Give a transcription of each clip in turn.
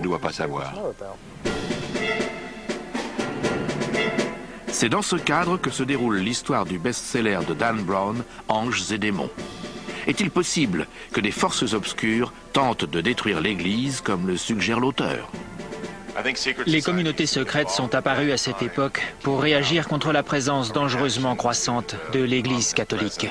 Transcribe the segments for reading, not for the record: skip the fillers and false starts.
dois pas savoir. C'est dans ce cadre que se déroule l'histoire du best-seller de Dan Brown, Anges et démons. Est-il possible que des forces obscures tentent de détruire l'Église comme le suggère l'auteur? Les communautés secrètes sont apparues à cette époque pour réagir contre la présence dangereusement croissante de l'Église catholique.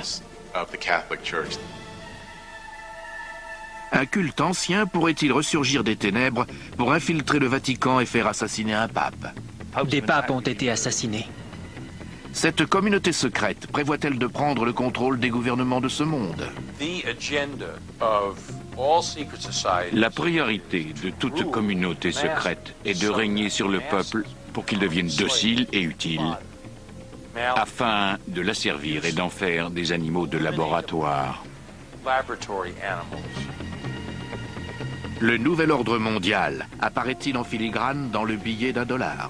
Un culte ancien pourrait-il ressurgir des ténèbres pour infiltrer le Vatican et faire assassiner un pape? Des papes ont été assassinés. Cette communauté secrète prévoit-elle de prendre le contrôle des gouvernements de ce monde? La priorité de toute communauté secrète est de régner sur le peuple pour qu'il devienne docile et utile, afin de l'asservir et d'en faire des animaux de laboratoire. Le nouvel ordre mondial apparaît-il en filigrane dans le billet d'1 $?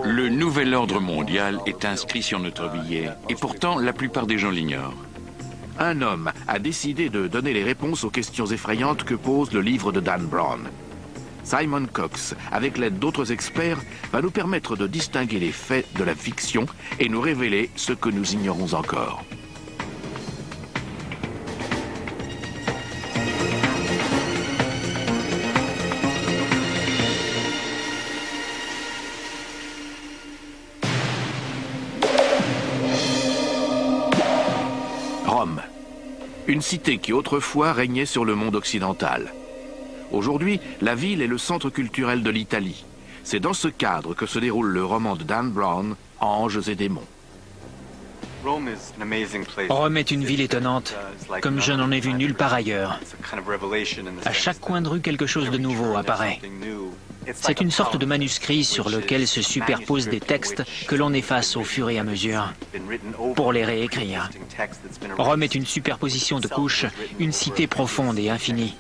Le nouvel ordre mondial est inscrit sur notre billet, et pourtant la plupart des gens l'ignorent. Un homme a décidé de donner les réponses aux questions effrayantes que pose le livre de Dan Brown. Simon Cox, avec l'aide d'autres experts, va nous permettre de distinguer les faits de la fiction et nous révéler ce que nous ignorons encore. Rome, une cité qui autrefois régnait sur le monde occidental. Aujourd'hui, la ville est le centre culturel de l'Italie. C'est dans ce cadre que se déroule le roman de Dan Brown, Anges et démons. Rome est une ville étonnante, comme je n'en ai vu nulle part ailleurs. À chaque coin de rue, quelque chose de nouveau apparaît. C'est une sorte de manuscrit sur lequel se superposent des textes que l'on efface au fur et à mesure pour les réécrire. Rome est une superposition de couches, une cité profonde et infinie.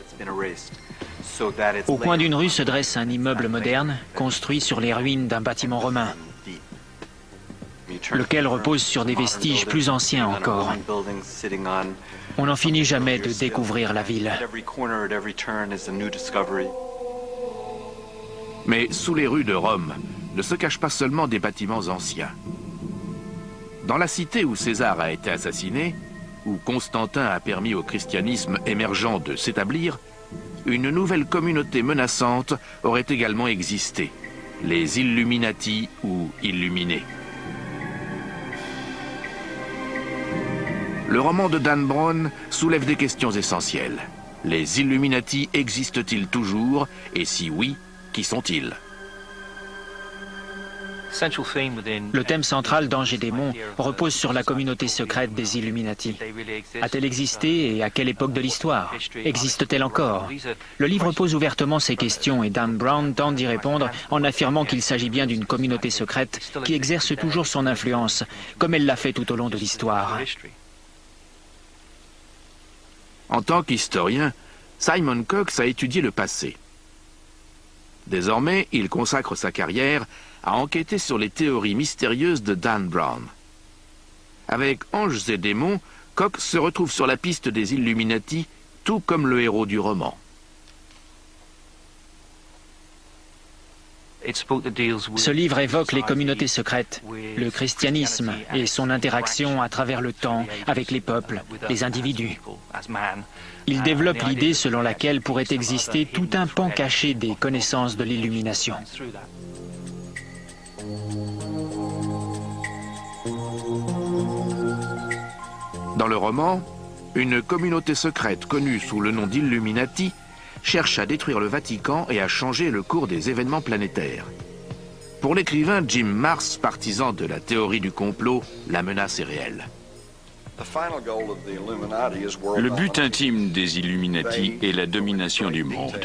Au coin d'une rue se dresse un immeuble moderne, construit sur les ruines d'un bâtiment romain, lequel repose sur des vestiges plus anciens encore. On n'en finit jamais de découvrir la ville. Mais sous les rues de Rome ne se cachent pas seulement des bâtiments anciens. Dans la cité où César a été assassiné, où Constantin a permis au christianisme émergent de s'établir, une nouvelle communauté menaçante aurait également existé, les Illuminati ou Illuminés. Le roman de Dan Brown soulève des questions essentielles. Les Illuminati existent-ils toujours? Et si oui, qui sont-ils? Le thème central d'Anges et démons repose sur la communauté secrète des Illuminati. A-t-elle existé et à quelle époque de l'histoire? Existe-t-elle encore? Le livre pose ouvertement ces questions et Dan Brown tente d'y répondre en affirmant qu'il s'agit bien d'une communauté secrète qui exerce toujours son influence, comme elle l'a fait tout au long de l'histoire. En tant qu'historien, Simon Cox a étudié le passé. Désormais, il consacre sa carrière à enquêter sur les théories mystérieuses de Dan Brown. Avec Anges et démons, Cox se retrouve sur la piste des Illuminati, tout comme le héros du roman. Ce livre évoque les communautés secrètes, le christianisme et son interaction à travers le temps avec les peuples, les individus. Il développe l'idée selon laquelle pourrait exister tout un pan caché des connaissances de l'illumination. Dans le roman, une communauté secrète connue sous le nom d'Illuminati cherche à détruire le Vatican et à changer le cours des événements planétaires. Pour l'écrivain Jim Marrs, partisan de la théorie du complot, la menace est réelle. Le but intime des Illuminati est la domination du monde.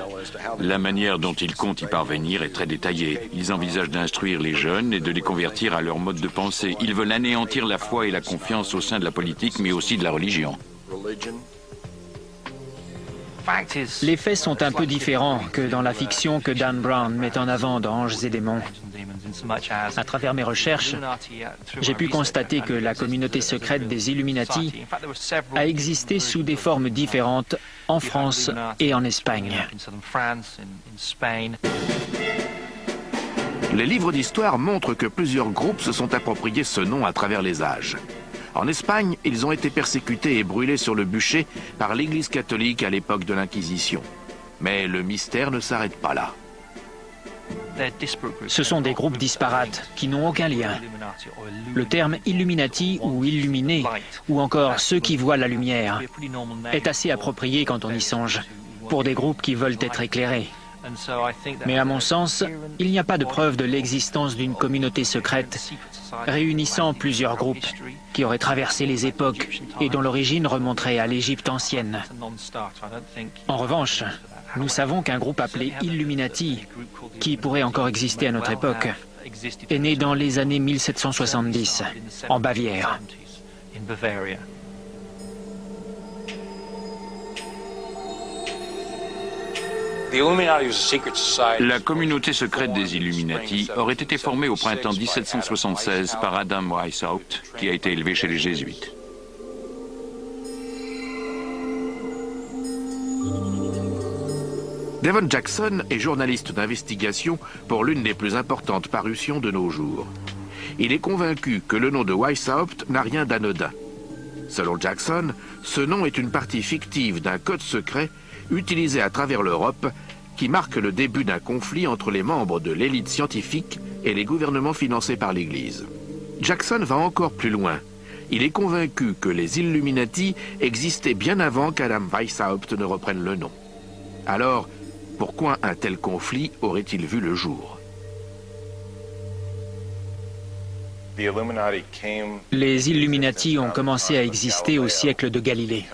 La manière dont ils comptent y parvenir est très détaillée. Ils envisagent d'instruire les jeunes et de les convertir à leur mode de pensée. Ils veulent anéantir la foi et la confiance au sein de la politique, mais aussi de la religion. Les faits sont un peu différents que dans la fiction que Dan Brown met en avant dans Anges et démons. À travers mes recherches, j'ai pu constater que la communauté secrète des Illuminati a existé sous des formes différentes en France et en Espagne. Les livres d'histoire montrent que plusieurs groupes se sont appropriés ce nom à travers les âges. En Espagne, ils ont été persécutés et brûlés sur le bûcher par l'Église catholique à l'époque de l'Inquisition. Mais le mystère ne s'arrête pas là. Ce sont des groupes disparates qui n'ont aucun lien. Le terme Illuminati ou Illuminés, ou encore ceux qui voient la lumière, est assez approprié quand on y songe, pour des groupes qui veulent être éclairés. Mais à mon sens, il n'y a pas de preuve de l'existence d'une communauté secrète réunissant plusieurs groupes qui auraient traversé les époques et dont l'origine remonterait à l'Égypte ancienne. En revanche, nous savons qu'un groupe appelé Illuminati, qui pourrait encore exister à notre époque, est né dans les années 1770, en Bavière. La communauté secrète des Illuminati aurait été formée au printemps 1776 par Adam Weishaupt, qui a été élevé chez les Jésuites. Devon Jackson est journaliste d'investigation pour l'une des plus importantes parutions de nos jours. Il est convaincu que le nom de Weishaupt n'a rien d'anodin. Selon Jackson, ce nom est une partie fictive d'un code secret utilisé à travers l'Europe qui marque le début d'un conflit entre les membres de l'élite scientifique et les gouvernements financés par l'Église. Jackson va encore plus loin. Il est convaincu que les Illuminati existaient bien avant qu'Adam Weishaupt ne reprenne le nom. Alors, pourquoi un tel conflit aurait-il vu le jour ? Les Illuminati ont commencé à exister au siècle de Galilée,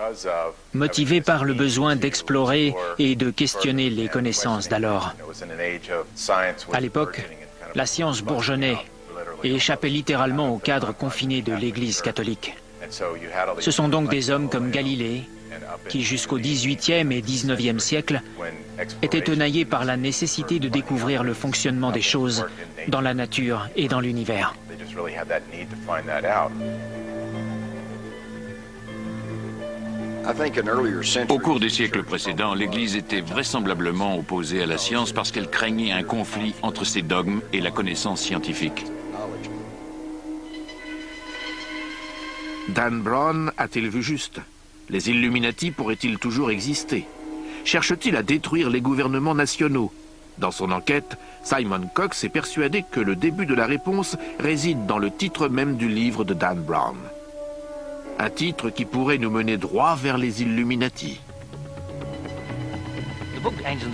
motivés par le besoin d'explorer et de questionner les connaissances d'alors. À l'époque, la science bourgeonnait et échappait littéralement au cadre confiné de l'Église catholique. Ce sont donc des hommes comme Galilée, qui jusqu'au XVIIIe et XIXe siècle étaient tenaillés par la nécessité de découvrir le fonctionnement des choses dans la nature et dans l'univers. Au cours des siècles précédents, l'Église était vraisemblablement opposée à la science parce qu'elle craignait un conflit entre ses dogmes et la connaissance scientifique. Dan Brown a-t-il vu juste ? Les Illuminati pourraient-ils toujours exister ? Cherche-t-il à détruire les gouvernements nationaux ? Dans son enquête, Simon Cox est persuadé que le début de la réponse réside dans le titre même du livre de Dan Brown. Un titre qui pourrait nous mener droit vers les Illuminati.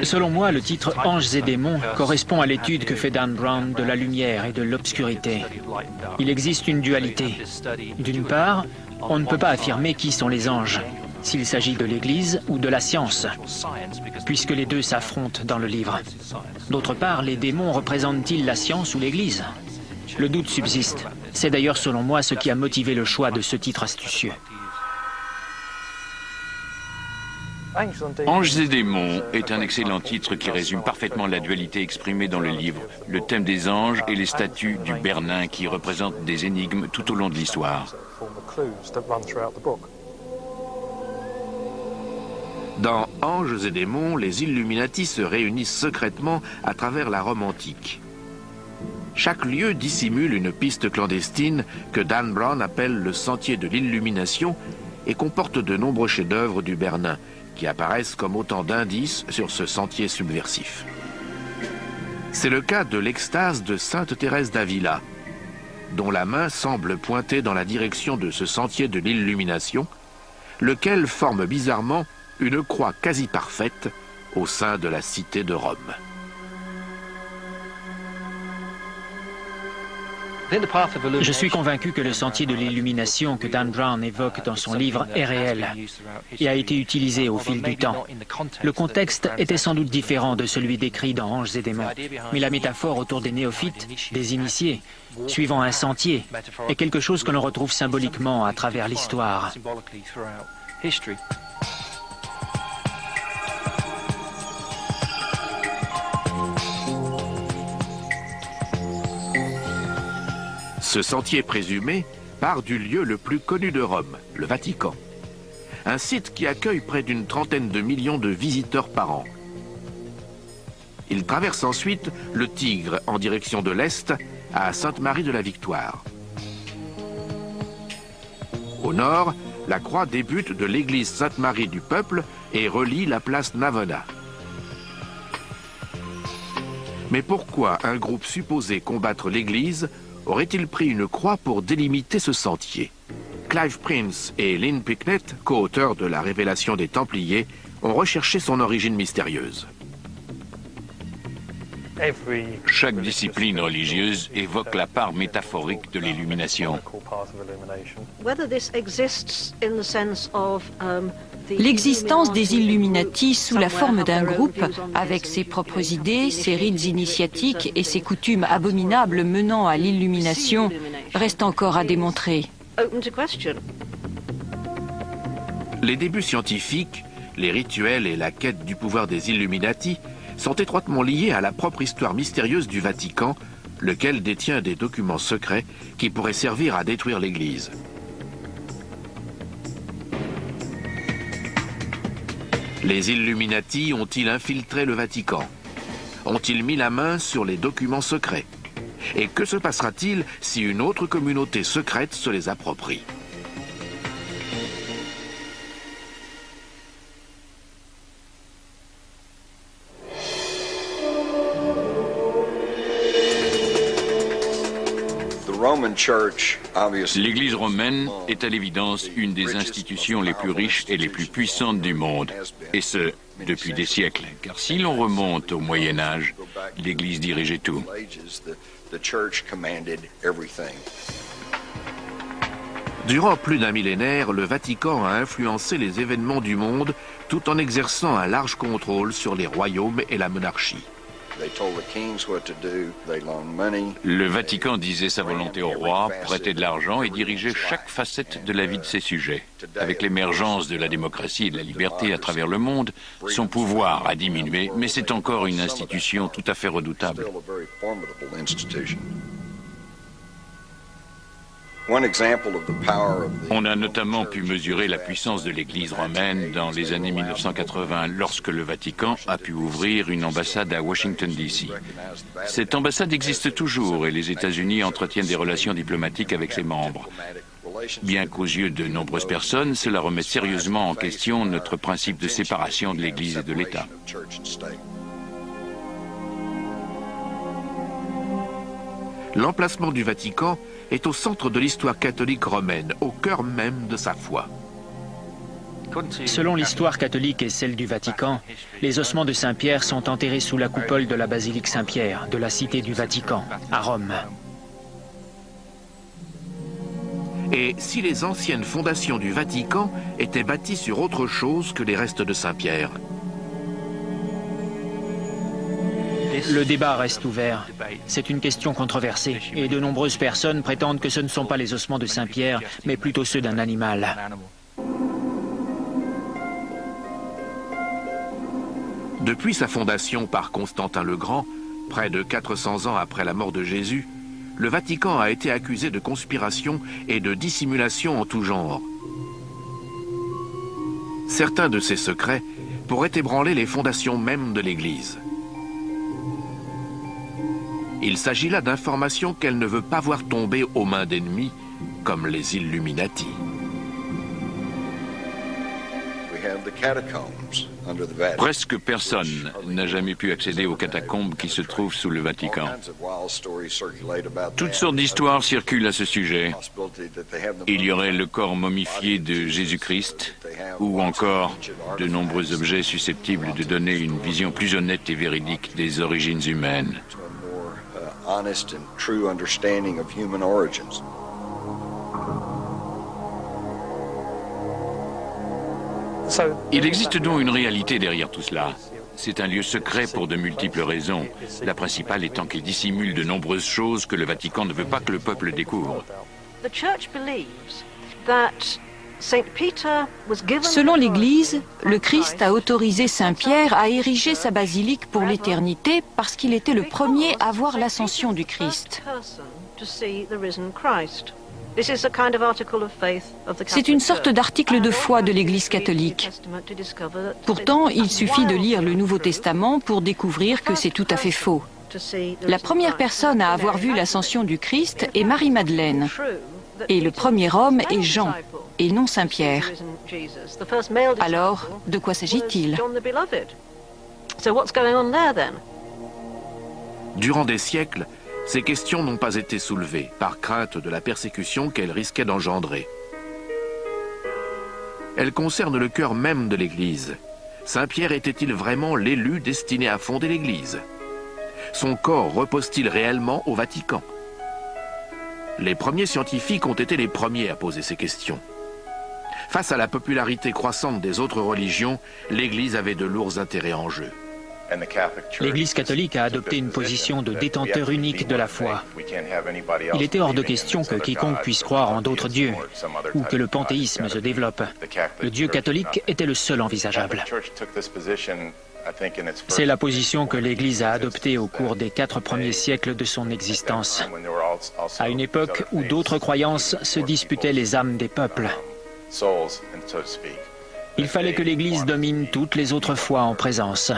Selon moi, le titre « Anges et démons » correspond à l'étude que fait Dan Brown de la lumière et de l'obscurité. Il existe une dualité. D'une part, on ne peut pas affirmer qui sont les anges, s'il s'agit de l'Église ou de la science, puisque les deux s'affrontent dans le livre. D'autre part, les démons représentent-ils la science ou l'Église ? Le doute subsiste. C'est d'ailleurs, selon moi, ce qui a motivé le choix de ce titre astucieux. Anges et démons est un excellent titre qui résume parfaitement la dualité exprimée dans le livre, le thème des anges et les statues du Bernin qui représentent des énigmes tout au long de l'histoire. Dans Anges et démons, les Illuminati se réunissent secrètement à travers la Rome antique. Chaque lieu dissimule une piste clandestine que Dan Brown appelle le sentier de l'illumination et comporte de nombreux chefs-d'œuvre du Bernin qui apparaissent comme autant d'indices sur ce sentier subversif. C'est le cas de l'extase de Sainte Thérèse d'Avila, dont la main semble pointer dans la direction de ce sentier de l'illumination, lequel forme bizarrement une croix quasi parfaite au sein de la cité de Rome. Je suis convaincu que le sentier de l'illumination que Dan Brown évoque dans son livre est réel et a été utilisé au fil du temps. Le contexte était sans doute différent de celui décrit dans Anges et démons, mais la métaphore autour des néophytes, des initiés, suivant un sentier, est quelque chose que l'on retrouve symboliquement à travers l'histoire. Ce sentier présumé part du lieu le plus connu de Rome, le Vatican. Un site qui accueille près d'une trentaine de millions de visiteurs par an. Il traverse ensuite le Tigre en direction de l'Est à Sainte-Marie-de-la-Victoire. Au nord, la croix débute de l'église Sainte-Marie du Peuple et relie la place Navona. Mais pourquoi un groupe supposé combattre l'église aurait-il pris une croix pour délimiter ce sentier? Clive Prince et Lynn Picknett, co-auteurs de La Révélation des Templiers, ont recherché son origine mystérieuse. Chaque discipline religieuse évoque la part métaphorique de l'illumination. L'existence des Illuminati sous la forme d'un groupe, avec ses propres idées, ses rites initiatiques et ses coutumes abominables menant à l'illumination, reste encore à démontrer. Les débuts scientifiques, les rituels et la quête du pouvoir des Illuminati sont étroitement liés à la propre histoire mystérieuse du Vatican, lequel détient des documents secrets qui pourraient servir à détruire l'Église. Les Illuminati ont-ils infiltré le Vatican? Ont-ils mis la main sur les documents secrets? Et que se passera-t-il si une autre communauté secrète se les approprie? L'Église romaine est à l'évidence une des institutions les plus riches et les plus puissantes du monde, et ce, depuis des siècles. Car si l'on remonte au Moyen-Âge, l'Église dirigeait tout. Durant plus d'un millénaire, le Vatican a influencé les événements du monde tout en exerçant un large contrôle sur les royaumes et la monarchie. Le Vatican disait sa volonté au roi, prêtait de l'argent et dirigeait chaque facette de la vie de ses sujets. Avec l'émergence de la démocratie et de la liberté à travers le monde, son pouvoir a diminué, mais c'est encore une institution tout à fait redoutable. On a notamment pu mesurer la puissance de l'Église romaine dans les années 1980, lorsque le Vatican a pu ouvrir une ambassade à Washington, D.C. Cette ambassade existe toujours et les États-Unis entretiennent des relations diplomatiques avec ses membres. Bien qu'aux yeux de nombreuses personnes, cela remet sérieusement en question notre principe de séparation de l'Église et de l'État. L'emplacement du Vatican est au centre de l'histoire catholique romaine, au cœur même de sa foi. Selon l'histoire catholique et celle du Vatican, les ossements de Saint-Pierre sont enterrés sous la coupole de la basilique Saint-Pierre, de la cité du Vatican, à Rome. Et si les anciennes fondations du Vatican étaient bâties sur autre chose que les restes de Saint-Pierre? Le débat reste ouvert. C'est une question controversée et de nombreuses personnes prétendent que ce ne sont pas les ossements de Saint-Pierre, mais plutôt ceux d'un animal. Depuis sa fondation par Constantin le Grand, près de 400 ans après la mort de Jésus, le Vatican a été accusé de conspiration et de dissimulation en tout genre. Certains de ces secrets pourraient ébranler les fondations mêmes de l'Église. Il s'agit là d'informations qu'elle ne veut pas voir tomber aux mains d'ennemis, comme les Illuminati. Presque personne n'a jamais pu accéder aux catacombes qui se trouvent sous le Vatican. Toutes sortes d'histoires circulent à ce sujet. Il y aurait le corps momifié de Jésus-Christ, ou encore de nombreux objets susceptibles de donner une vision plus honnête et véridique des origines humaines. Honest and true understanding of human origins. Il existe donc une réalité derrière tout cela. C'est un lieu secret pour de multiples raisons, la principale étant qu'il dissimule de nombreuses choses que le Vatican ne veut pas que le peuple découvre. Selon l'Église, le Christ a autorisé Saint-Pierre à ériger sa basilique pour l'éternité parce qu'il était le premier à voir l'ascension du Christ. C'est une sorte d'article de foi de l'Église catholique. Pourtant, il suffit de lire le Nouveau Testament pour découvrir que c'est tout à fait faux. La première personne à avoir vu l'ascension du Christ est Marie-Madeleine. Et le premier homme est Jean, et non Saint-Pierre. Alors, de quoi s'agit-il? Durant des siècles, ces questions n'ont pas été soulevées, par crainte de la persécution qu'elles risquaient d'engendrer. Elles concernent le cœur même de l'Église. Saint-Pierre était-il vraiment l'élu destiné à fonder l'Église? Son corps repose-t-il réellement au Vatican? Les premiers scientifiques ont été les premiers à poser ces questions. Face à la popularité croissante des autres religions, l'Église avait de lourds intérêts en jeu. L'Église catholique a adopté une position de détenteur unique de la foi. Il était hors de question que quiconque puisse croire en d'autres dieux, ou que le panthéisme se développe. Le Dieu catholique était le seul envisageable. C'est la position que l'Église a adoptée au cours des 4 premiers siècles de son existence, à une époque où d'autres croyances se disputaient les âmes des peuples. Il fallait que l'Église domine toutes les autres foi en présence.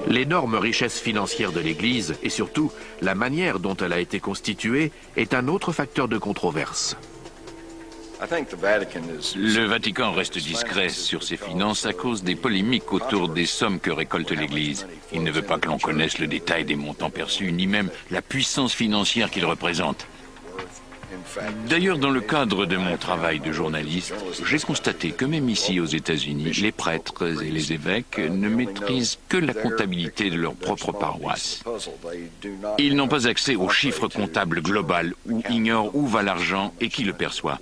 L'énorme richesse financière de l'Église et surtout la manière dont elle a été constituée est un autre facteur de controverse. Le Vatican reste discret sur ses finances à cause des polémiques autour des sommes que récolte l'Église. Il ne veut pas que l'on connaisse le détail des montants perçus, ni même la puissance financière qu'il représente. D'ailleurs, dans le cadre de mon travail de journaliste, j'ai constaté que même ici aux États-Unis, les prêtres et les évêques ne maîtrisent que la comptabilité de leur propre paroisse. Ils n'ont pas accès aux chiffres comptables global ou ignorent où va l'argent et qui le perçoit.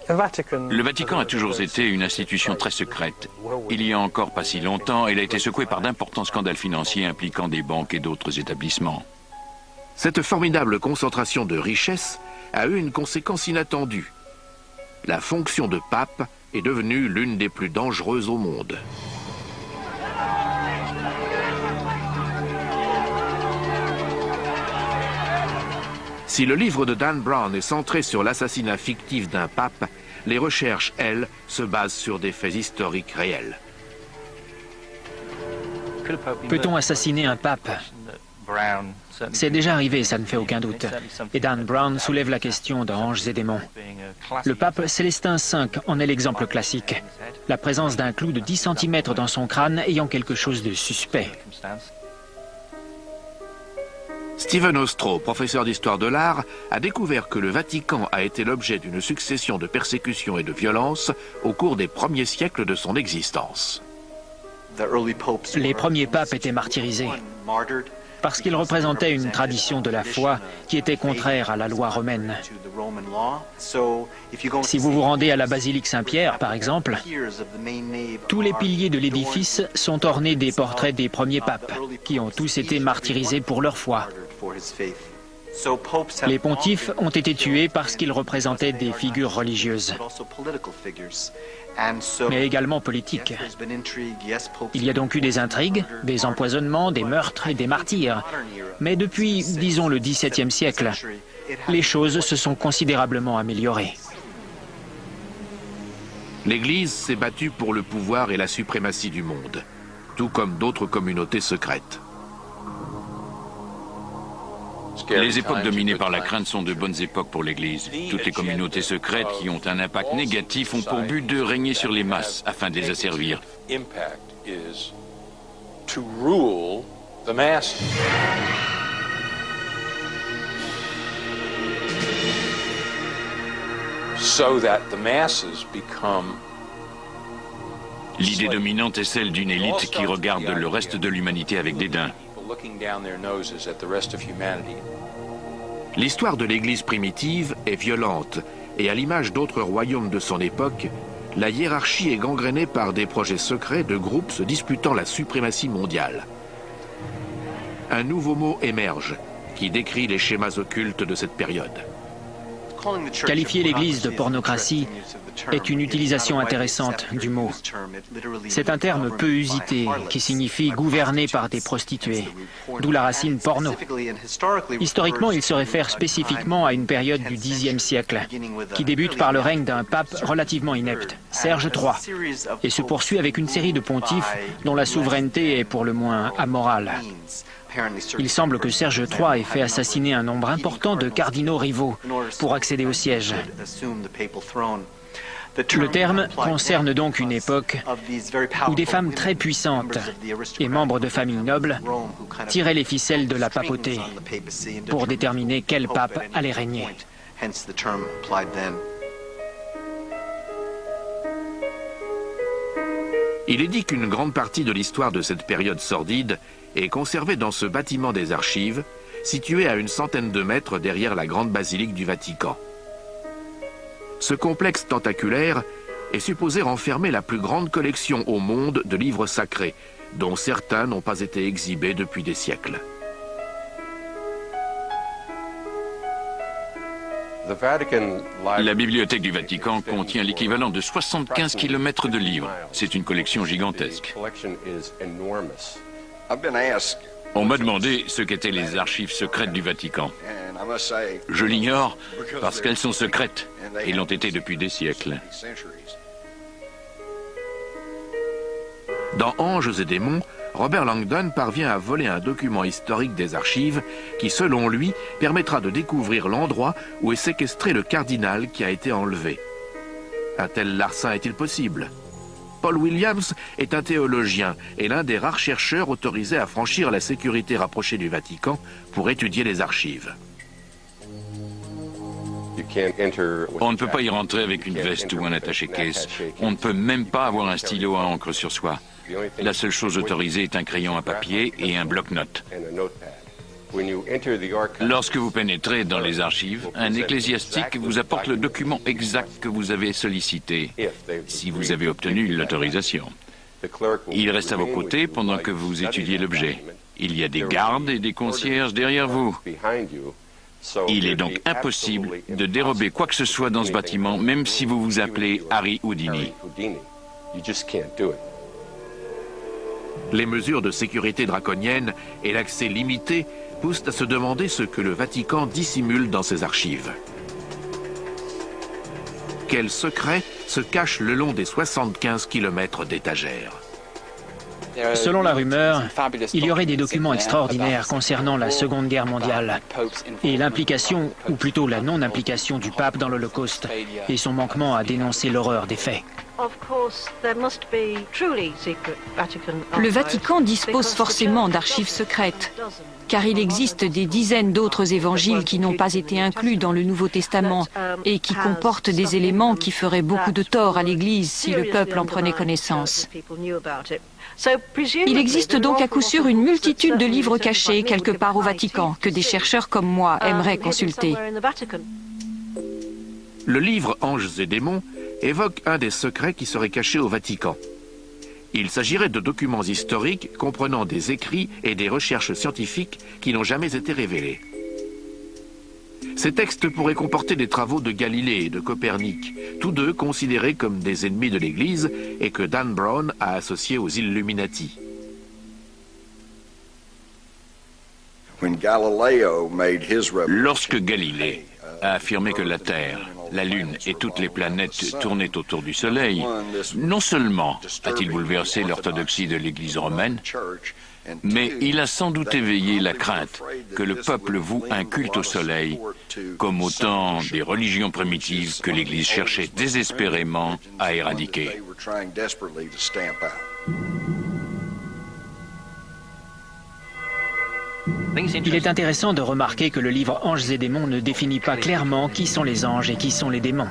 Le Vatican a toujours été une institution très secrète. Il y a encore pas si longtemps, elle a été secouée par d'importants scandales financiers impliquant des banques et d'autres établissements. Cette formidable concentration de richesses a eu une conséquence inattendue. La fonction de pape est devenue l'une des plus dangereuses au monde. Si le livre de Dan Brown est centré sur l'assassinat fictif d'un pape, les recherches, elles, se basent sur des faits historiques réels. Peut-on assassiner un pape? C'est déjà arrivé, ça ne fait aucun doute. Et Dan Brown soulève la question dans Anges et démons. Le pape Célestin V en est l'exemple classique. La présence d'un clou de 10 cm dans son crâne ayant quelque chose de suspect. Stephen Ostro, professeur d'histoire de l'art, a découvert que le Vatican a été l'objet d'une succession de persécutions et de violences au cours des premiers siècles de son existence. Les premiers papes étaient martyrisés parce qu'ils représentaient une tradition de la foi qui était contraire à la loi romaine. Si vous vous rendez à la basilique Saint-Pierre, par exemple, tous les piliers de l'édifice sont ornés des portraits des premiers papes, qui ont tous été martyrisés pour leur foi. Les pontifes ont été tués parce qu'ils représentaient des figures religieuses, mais également politiques. Il y a donc eu des intrigues, des empoisonnements, des meurtres et des martyrs. Mais depuis, disons, le XVIIe siècle, les choses se sont considérablement améliorées. L'Église s'est battue pour le pouvoir et la suprématie du monde, tout comme d'autres communautés secrètes. Les époques dominées par la crainte sont de bonnes époques pour l'Église. Toutes les communautés secrètes qui ont un impact négatif ont pour but de régner sur les masses afin de les asservir. L'idée dominante est celle d'une élite qui regarde le reste de l'humanité avec dédain. L'histoire de l'Église primitive est violente et à l'image d'autres royaumes de son époque, la hiérarchie est gangrénée par des projets secrets de groupes se disputant la suprématie mondiale. Un nouveau mot émerge qui décrit les schémas occultes de cette période. Qualifier l'Église de pornocratie est une utilisation intéressante du mot. C'est un terme peu usité qui signifie gouverner par des prostituées, d'où la racine porno. Historiquement, il se réfère spécifiquement à une période du Xe siècle, qui débute par le règne d'un pape relativement inepte, Serge III, et se poursuit avec une série de pontifes dont la souveraineté est pour le moins amorale. Il semble que Serge III ait fait assassiner un nombre important de cardinaux rivaux pour accéder au siège. Le terme concerne donc une époque où des femmes très puissantes et membres de familles nobles tiraient les ficelles de la papauté pour déterminer quel pape allait régner. Il est dit qu'une grande partie de l'histoire de cette période sordide est conservée dans ce bâtiment des archives, situé à une centaine de mètres derrière la grande basilique du Vatican. Ce complexe tentaculaire est supposé renfermer la plus grande collection au monde de livres sacrés, dont certains n'ont pas été exhibés depuis des siècles. La bibliothèque du Vatican contient l'équivalent de 75 km de livres. C'est une collection gigantesque. On m'a demandé ce qu'étaient les archives secrètes du Vatican. Je l'ignore parce qu'elles sont secrètes et l'ont été depuis des siècles. Dans Anges et démons, Robert Langdon parvient à voler un document historique des archives qui, selon lui, permettra de découvrir l'endroit où est séquestré le cardinal qui a été enlevé. Un tel larcin est-il possible ? Paul Williams est un théologien et l'un des rares chercheurs autorisés à franchir la sécurité rapprochée du Vatican pour étudier les archives. On ne peut pas y rentrer avec une veste ou un attaché-caisse. On ne peut même pas avoir un stylo à encre sur soi. La seule chose autorisée est un crayon à papier et un bloc-notes. Lorsque vous pénétrez dans les archives, un ecclésiastique vous apporte le document exact que vous avez sollicité, si vous avez obtenu l'autorisation. Il reste à vos côtés pendant que vous étudiez l'objet. Il y a des gardes et des concierges derrière vous. Il est donc impossible de dérober quoi que ce soit dans ce bâtiment, même si vous vous appelez Harry Houdini. Les mesures de sécurité draconiennes et l'accès limité poussent à se demander ce que le Vatican dissimule dans ses archives. Quels secrets se cachent le long des 75 km d'étagères? Selon la rumeur, il y aurait des documents extraordinaires concernant la Seconde Guerre mondiale et l'implication, ou plutôt la non-implication du pape dans l'Holocauste et son manquement à dénoncer l'horreur des faits. Le Vatican dispose forcément d'archives secrètes, car il existe des dizaines d'autres évangiles qui n'ont pas été inclus dans le Nouveau Testament et qui comportent des éléments qui feraient beaucoup de tort à l'Église si le peuple en prenait connaissance. Il existe donc à coup sûr une multitude de livres cachés quelque part au Vatican que des chercheurs comme moi aimeraient consulter. Le livre Anges et démons évoque un des secrets qui serait caché au Vatican. Il s'agirait de documents historiques comprenant des écrits et des recherches scientifiques qui n'ont jamais été révélés. Ces textes pourraient comporter des travaux de Galilée et de Copernic, tous deux considérés comme des ennemis de l'Église et que Dan Brown a associés aux Illuminati. Lorsque Galilée a affirmé que la Terre, la Lune et toutes les planètes tournaient autour du Soleil, non seulement a-t-il bouleversé l'orthodoxie de l'Église romaine, mais il a sans doute éveillé la crainte que le peuple voue un culte au Soleil, comme au temps des religions primitives que l'Église cherchait désespérément à éradiquer. Il est intéressant de remarquer que le livre Anges et démons ne définit pas clairement qui sont les anges et qui sont les démons.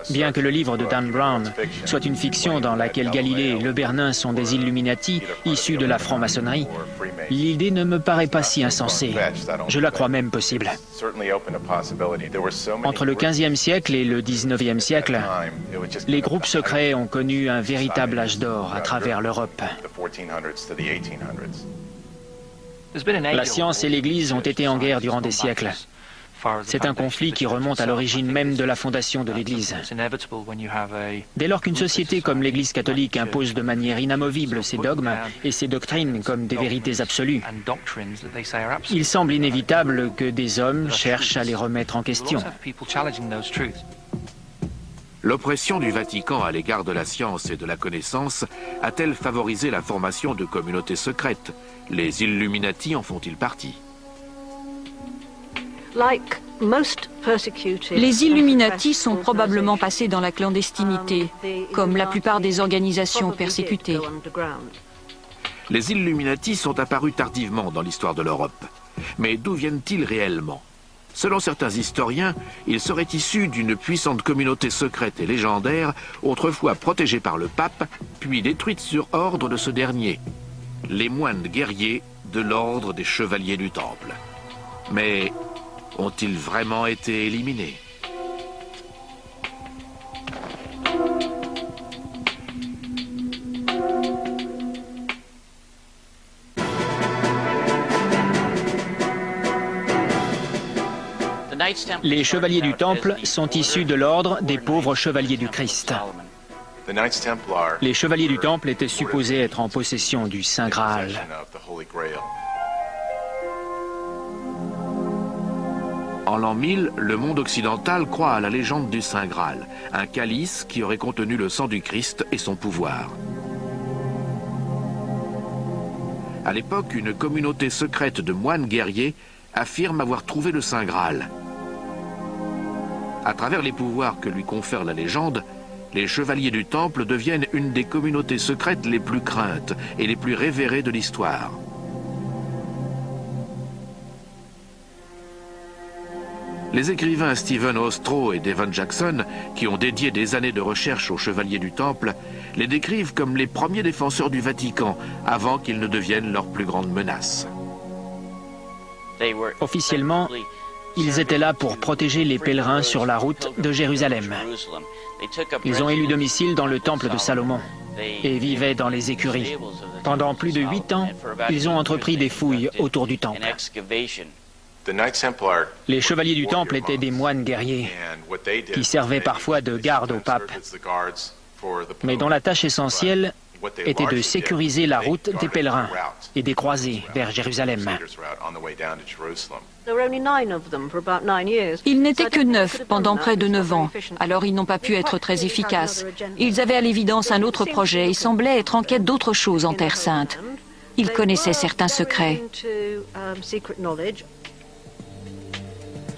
Bien que le livre de Dan Brown soit une fiction dans laquelle Galilée et Le Bernin sont des Illuminati issus de la franc-maçonnerie, l'idée ne me paraît pas si insensée. Je la crois même possible. Entre le XVe siècle et le XIXe siècle, les groupes secrets ont connu un véritable âge d'or à travers l'Europe. La science et l'Église ont été en guerre durant des siècles. C'est un conflit qui remonte à l'origine même de la fondation de l'Église. Dès lors qu'une société comme l'Église catholique impose de manière inamovible ses dogmes et ses doctrines comme des vérités absolues, il semble inévitable que des hommes cherchent à les remettre en question. L'oppression du Vatican à l'égard de la science et de la connaissance a-t-elle favorisé la formation de communautés secrètes? Les Illuminati en font-ils partie? Les Illuminati sont probablement passés dans la clandestinité, comme la plupart des organisations persécutées. Les Illuminati sont apparus tardivement dans l'histoire de l'Europe. Mais d'où viennent-ils réellement? Selon certains historiens, ils seraient issus d'une puissante communauté secrète et légendaire, autrefois protégée par le pape, puis détruite sur ordre de ce dernier. Les moines guerriers de l'ordre des chevaliers du Temple. Mais ont-ils vraiment été éliminés? Les chevaliers du Temple sont issus de l'ordre des pauvres chevaliers du Christ. Les chevaliers du Temple étaient supposés être en possession du Saint Graal. En l'an 1000, le monde occidental croit à la légende du Saint Graal, un calice qui aurait contenu le sang du Christ et son pouvoir. À l'époque, une communauté secrète de moines guerriers affirme avoir trouvé le Saint Graal. À travers les pouvoirs que lui confère la légende, les chevaliers du Temple deviennent une des communautés secrètes les plus craintes et les plus révérées de l'histoire. Les écrivains Stephen Ostrow et Devon Jackson, qui ont dédié des années de recherche aux chevaliers du Temple, les décrivent comme les premiers défenseurs du Vatican, avant qu'ils ne deviennent leur plus grande menace. Officiellement, ils étaient là pour protéger les pèlerins sur la route de Jérusalem. Ils ont élu domicile dans le temple de Salomon et vivaient dans les écuries. Pendant plus de 8 ans, ils ont entrepris des fouilles autour du temple. Les chevaliers du temple étaient des moines guerriers qui servaient parfois de garde au pape, mais dont la tâche essentielle était de sécuriser la route des pèlerins et des croisés vers Jérusalem. Ils n'étaient que 9 pendant près de 9 ans, alors ils n'ont pas pu être très efficaces. Ils avaient à l'évidence un autre projet et semblaient être en quête d'autre chose en Terre Sainte. Ils connaissaient certains secrets.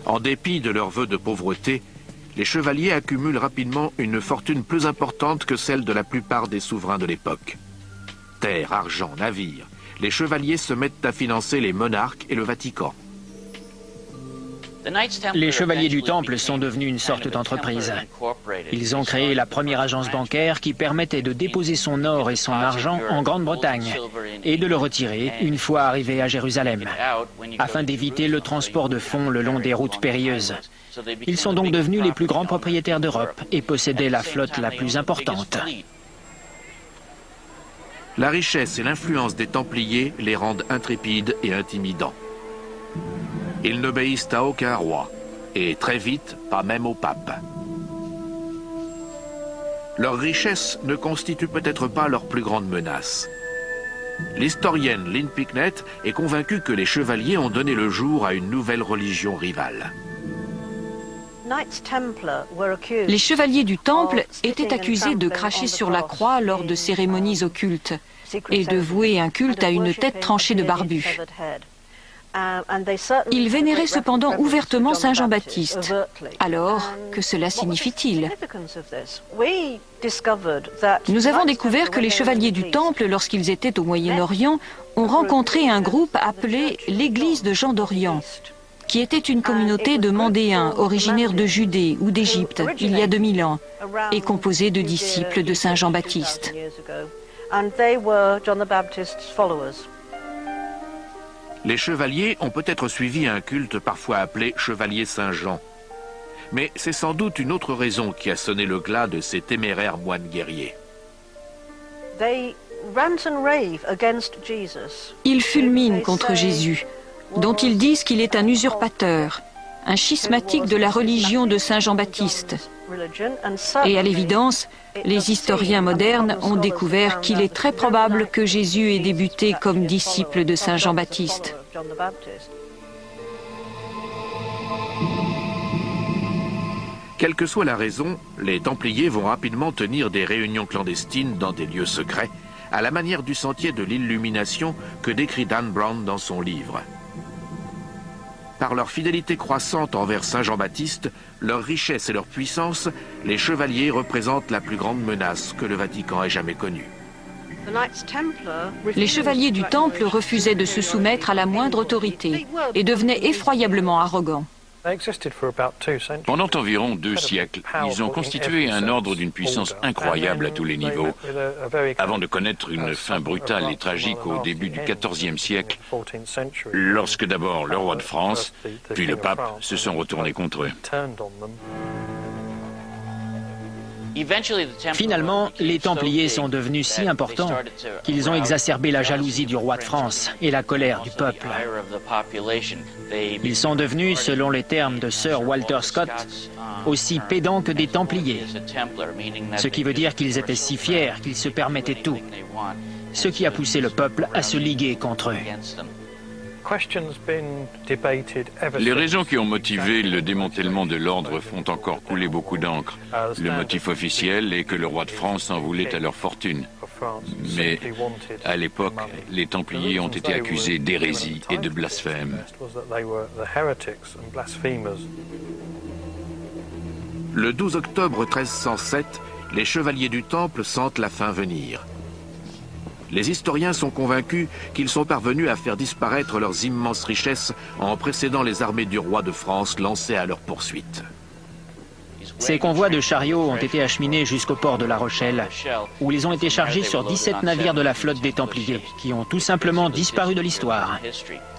En dépit de leurs vœux de pauvreté, les chevaliers accumulent rapidement une fortune plus importante que celle de la plupart des souverains de l'époque. Terre, argent, navires, les chevaliers se mettent à financer les monarques et le Vatican. Les chevaliers du Temple sont devenus une sorte d'entreprise. Ils ont créé la première agence bancaire qui permettait de déposer son or et son argent en Grande-Bretagne et de le retirer une fois arrivé à Jérusalem, afin d'éviter le transport de fonds le long des routes périlleuses. Ils sont donc devenus les plus grands propriétaires d'Europe et possédaient la flotte la plus importante. La richesse et l'influence des Templiers les rendent intrépides et intimidants. Ils n'obéissent à aucun roi, et très vite, pas même au pape. Leur richesse ne constitue peut-être pas leur plus grande menace. L'historienne Lynn Picknett est convaincue que les chevaliers ont donné le jour à une nouvelle religion rivale. Les chevaliers du Temple étaient accusés de cracher sur la croix lors de cérémonies occultes et de vouer un culte à une tête tranchée de barbu. Ils vénéraient cependant ouvertement Saint Jean-Baptiste. Alors, que cela signifie-t-il? Nous avons découvert que les chevaliers du Temple, lorsqu'ils étaient au Moyen-Orient, ont rencontré un groupe appelé l'Église de Jean d'Orient, qui était une communauté de Mandéens originaires de Judée ou d'Égypte il y a 2000 ans, et composée de disciples de Saint Jean-Baptiste. Les chevaliers ont peut-être suivi un culte parfois appelé Chevalier Saint-Jean. Mais c'est sans doute une autre raison qui a sonné le glas de ces téméraires moines guerriers. Ils fulminent contre Jésus, dont ils disent qu'il est un usurpateur, un schismatique de la religion de Saint Jean-Baptiste. Et à l'évidence, les historiens modernes ont découvert qu'il est très probable que Jésus ait débuté comme disciple de Saint Jean-Baptiste. Quelle que soit la raison, les Templiers vont rapidement tenir des réunions clandestines dans des lieux secrets, à la manière du sentier de l'illumination que décrit Dan Brown dans son livre. Par leur fidélité croissante envers Saint Jean-Baptiste, leur richesse et leur puissance, les chevaliers représentent la plus grande menace que le Vatican ait jamais connue. Les chevaliers du Temple refusaient de se soumettre à la moindre autorité et devenaient effroyablement arrogants. Pendant environ 2 siècles, ils ont constitué un ordre d'une puissance incroyable à tous les niveaux, avant de connaître une fin brutale et tragique au début du XIVe siècle, lorsque d'abord le roi de France, puis le pape se sont retournés contre eux. Finalement, les Templiers sont devenus si importants qu'ils ont exacerbé la jalousie du roi de France et la colère du peuple. Ils sont devenus, selon les termes de Sir Walter Scott, aussi pédants que des Templiers, ce qui veut dire qu'ils étaient si fiers qu'ils se permettaient tout, ce qui a poussé le peuple à se liguer contre eux. Les raisons qui ont motivé le démantèlement de l'ordre font encore couler beaucoup d'encre. Le motif officiel est que le roi de France en voulait à leur fortune. Mais à l'époque, les Templiers ont été accusés d'hérésie et de blasphème. Le 12 octobre 1307, les chevaliers du Temple sentent la fin venir. Les historiens sont convaincus qu'ils sont parvenus à faire disparaître leurs immenses richesses en précédant les armées du roi de France lancées à leur poursuite. Ces convois de chariots ont été acheminés jusqu'au port de La Rochelle, où ils ont été chargés sur 17 navires de la flotte des Templiers, qui ont tout simplement disparu de l'histoire.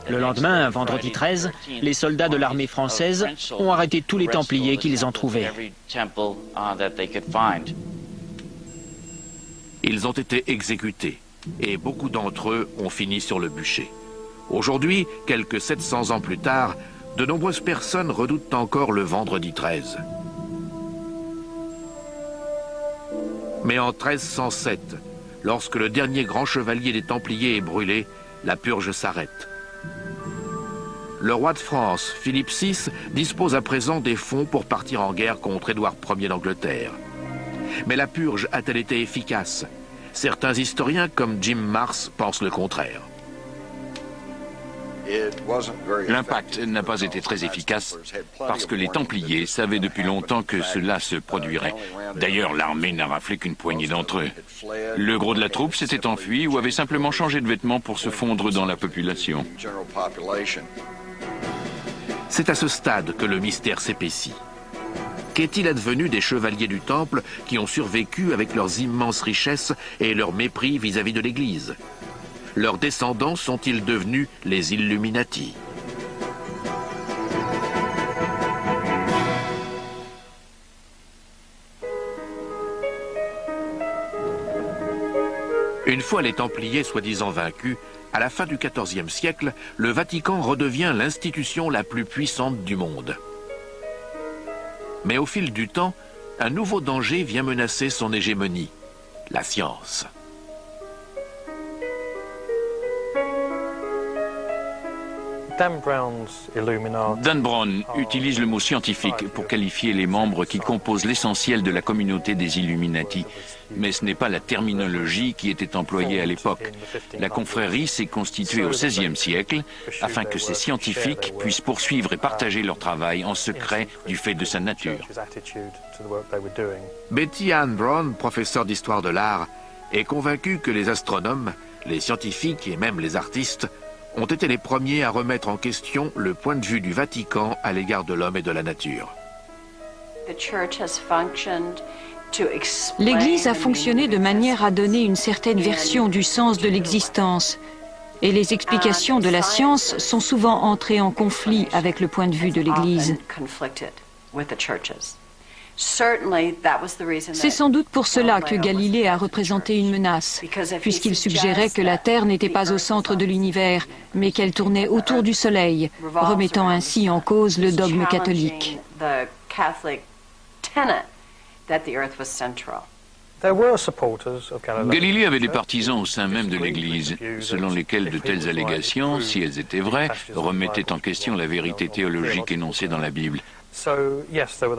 Le lendemain, vendredi 13, les soldats de l'armée française ont arrêté tous les Templiers qu'ils ont trouvés. Ils ont été exécutés, et beaucoup d'entre eux ont fini sur le bûcher. Aujourd'hui, quelques 700 ans plus tard, de nombreuses personnes redoutent encore le vendredi 13. Mais en 1307, lorsque le dernier grand chevalier des Templiers est brûlé, la purge s'arrête. Le roi de France, Philippe VI, dispose à présent des fonds pour partir en guerre contre Édouard Ier d'Angleterre. Mais la purge a-t-elle été efficace ? Certains historiens, comme Jim Marrs, pensent le contraire. L'impact n'a pas été très efficace parce que les Templiers savaient depuis longtemps que cela se produirait. D'ailleurs, l'armée n'a raflé qu'une poignée d'entre eux. Le gros de la troupe s'était enfui ou avait simplement changé de vêtements pour se fondre dans la population. C'est à ce stade que le mystère s'épaissit. Qu'est-il advenu des chevaliers du Temple qui ont survécu avec leurs immenses richesses et leur mépris vis-à-vis de l'Église? Leurs descendants sont-ils devenus les Illuminati? Une fois les Templiers soi-disant vaincus, à la fin du XIVe siècle, le Vatican redevient l'institution la plus puissante du monde. Mais au fil du temps, un nouveau danger vient menacer son hégémonie, la science. Dan Brown utilise le mot scientifique pour qualifier les membres qui composent l'essentiel de la communauté des Illuminati. Mais ce n'est pas la terminologie qui était employée à l'époque. La confrérie s'est constituée au XVIe siècle afin que ces scientifiques puissent poursuivre et partager leur travail en secret du fait de sa nature. Betty Ann Brown, professeure d'histoire de l'art, est convaincue que les astronomes, les scientifiques et même les artistes ont été les premiers à remettre en question le point de vue du Vatican à l'égard de l'homme et de la nature. L'Église a fonctionné de manière à donner une certaine version du sens de l'existence, et les explications de la science sont souvent entrées en conflit avec le point de vue de l'Église. C'est sans doute pour cela que Galilée a représenté une menace, puisqu'il suggérait que la Terre n'était pas au centre de l'univers, mais qu'elle tournait autour du Soleil, remettant ainsi en cause le dogme catholique. Galilée avait des partisans au sein même de l'Église, selon lesquels de telles allégations, si elles étaient vraies, remettaient en question la vérité théologique énoncée dans la Bible.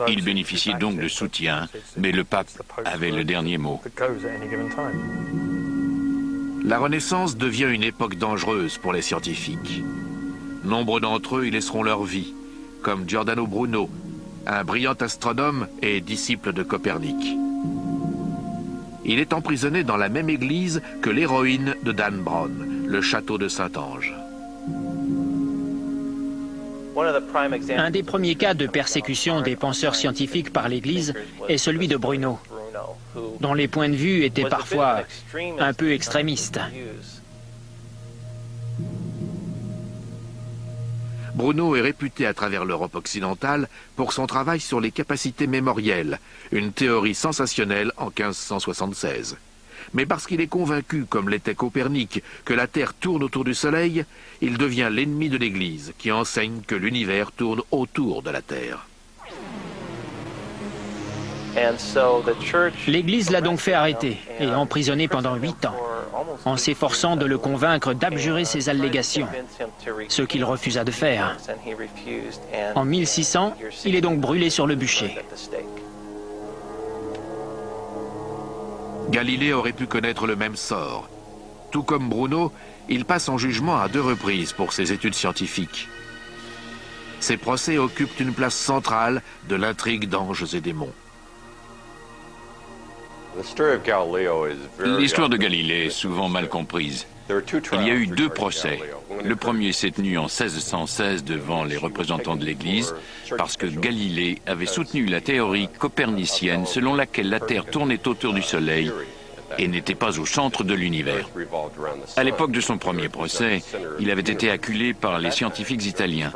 Il bénéficiait donc de soutien, mais le pape avait le dernier mot. La Renaissance devient une époque dangereuse pour les scientifiques. Nombre d'entre eux y laisseront leur vie, comme Giordano Bruno, un brillant astronome et disciple de Copernic. Il est emprisonné dans la même église que l'héroïne de Dan Brown, le château de Saint-Ange. Un des premiers cas de persécution des penseurs scientifiques par l'Église est celui de Bruno, dont les points de vue étaient parfois un peu extrémistes. Bruno est réputé à travers l'Europe occidentale pour son travail sur les capacités mémorielles, une théorie sensationnelle en 1576. Mais parce qu'il est convaincu, comme l'était Copernic, que la Terre tourne autour du Soleil, il devient l'ennemi de l'Église, qui enseigne que l'univers tourne autour de la Terre. L'Église l'a donc fait arrêter et emprisonner pendant 8 ans, en s'efforçant de le convaincre d'abjurer ses allégations, ce qu'il refusa de faire. En 1600, il est donc brûlé sur le bûcher. Galilée aurait pu connaître le même sort. Tout comme Bruno, il passe en jugement à 2 reprises pour ses études scientifiques. Ces procès occupent une place centrale de l'intrigue d'Anges et démons. L'histoire de Galilée est souvent mal comprise. Il y a eu 2 procès. Le premier s'est tenu en 1616 devant les représentants de l'Église parce que Galilée avait soutenu la théorie copernicienne selon laquelle la Terre tournait autour du Soleil et n'était pas au centre de l'univers. À l'époque de son premier procès, il avait été acculé par les scientifiques italiens.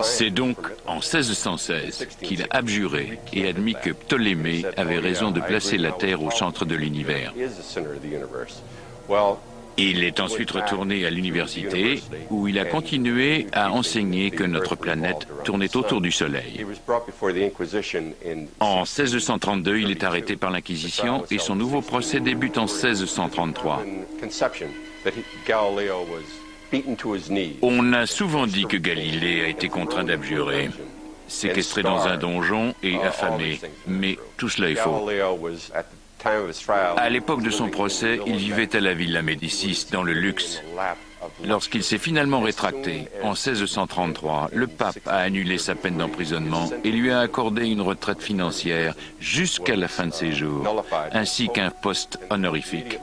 C'est donc en 1616 qu'il a abjuré et admis que Ptolémée avait raison de placer la Terre au centre de l'univers. Il est ensuite retourné à l'université où il a continué à enseigner que notre planète tournait autour du Soleil. En 1632, il est arrêté par l'Inquisition et son nouveau procès débute en 1633. On a souvent dit que Galilée a été contraint d'abjurer, séquestré dans un donjon et affamé, mais tout cela est faux. À l'époque de son procès, il vivait à la Villa Médicis, dans le luxe. Lorsqu'il s'est finalement rétracté, en 1633, le pape a annulé sa peine d'emprisonnement et lui a accordé une retraite financière jusqu'à la fin de ses jours, ainsi qu'un poste honorifique.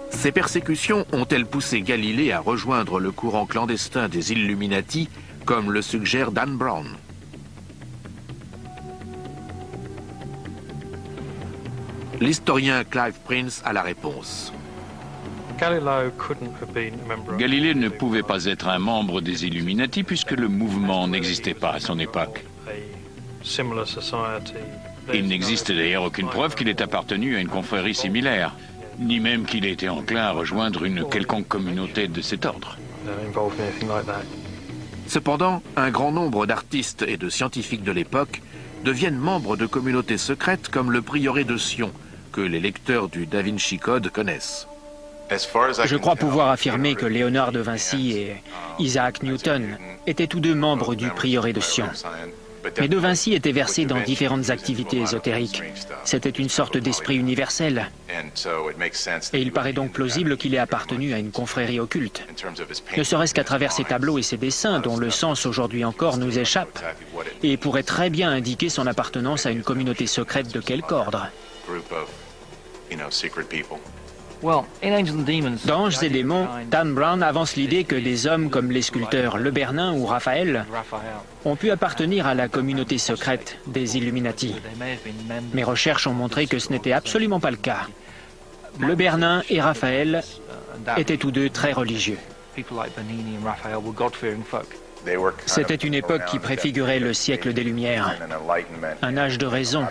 Ces persécutions ont-elles poussé Galilée à rejoindre le courant clandestin des Illuminati, comme le suggère Dan Brown? L'historien Clive Prince a la réponse. Galilée ne pouvait pas être un membre des Illuminati puisque le mouvement n'existait pas à son époque. Il n'existe d'ailleurs aucune preuve qu'il ait appartenu à une confrérie similaire, ni même qu'il ait été enclin à rejoindre une quelconque communauté de cet ordre. Cependant, un grand nombre d'artistes et de scientifiques de l'époque deviennent membres de communautés secrètes comme le prieuré de Sion, que les lecteurs du Da Vinci Code connaissent. Je crois pouvoir affirmer que Léonard de Vinci et Isaac Newton étaient tous 2 membres du prieuré de Sion. Mais de Vinci était versé dans différentes activités ésotériques. C'était une sorte d'esprit universel. Et il paraît donc plausible qu'il ait appartenu à une confrérie occulte. Ne serait-ce qu'à travers ses tableaux et ses dessins, dont le sens aujourd'hui encore nous échappe, et pourrait très bien indiquer son appartenance à une communauté secrète de quelque ordre. Dans Anges et démons, Dan Brown avance l'idée que des hommes comme les sculpteurs Le Bernin ou Raphaël ont pu appartenir à la communauté secrète des Illuminati. Mes recherches ont montré que ce n'était absolument pas le cas. Le Bernin et Raphaël étaient tous 2 très religieux. C'était une époque qui préfigurait le siècle des Lumières, un âge de raison,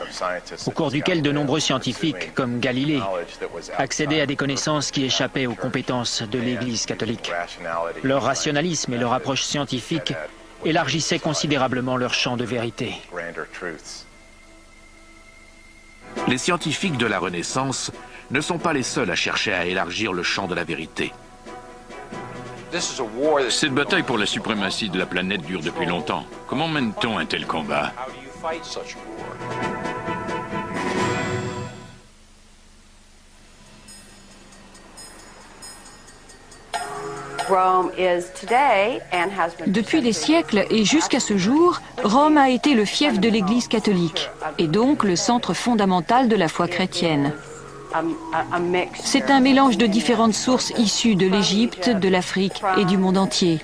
au cours duquel de nombreux scientifiques, comme Galilée, accédaient à des connaissances qui échappaient aux compétences de l'Église catholique. Leur rationalisme et leur approche scientifique élargissaient considérablement leur champ de vérité. Les scientifiques de la Renaissance ne sont pas les seuls à chercher à élargir le champ de la vérité. Cette bataille pour la suprématie de la planète dure depuis longtemps. Comment mène-t-on un tel combat? Depuis des siècles et jusqu'à ce jour, Rome a été le fief de l'Église catholique et donc le centre fondamental de la foi chrétienne. C'est un mélange de différentes sources issues de l'Égypte, de l'Afrique et du monde entier.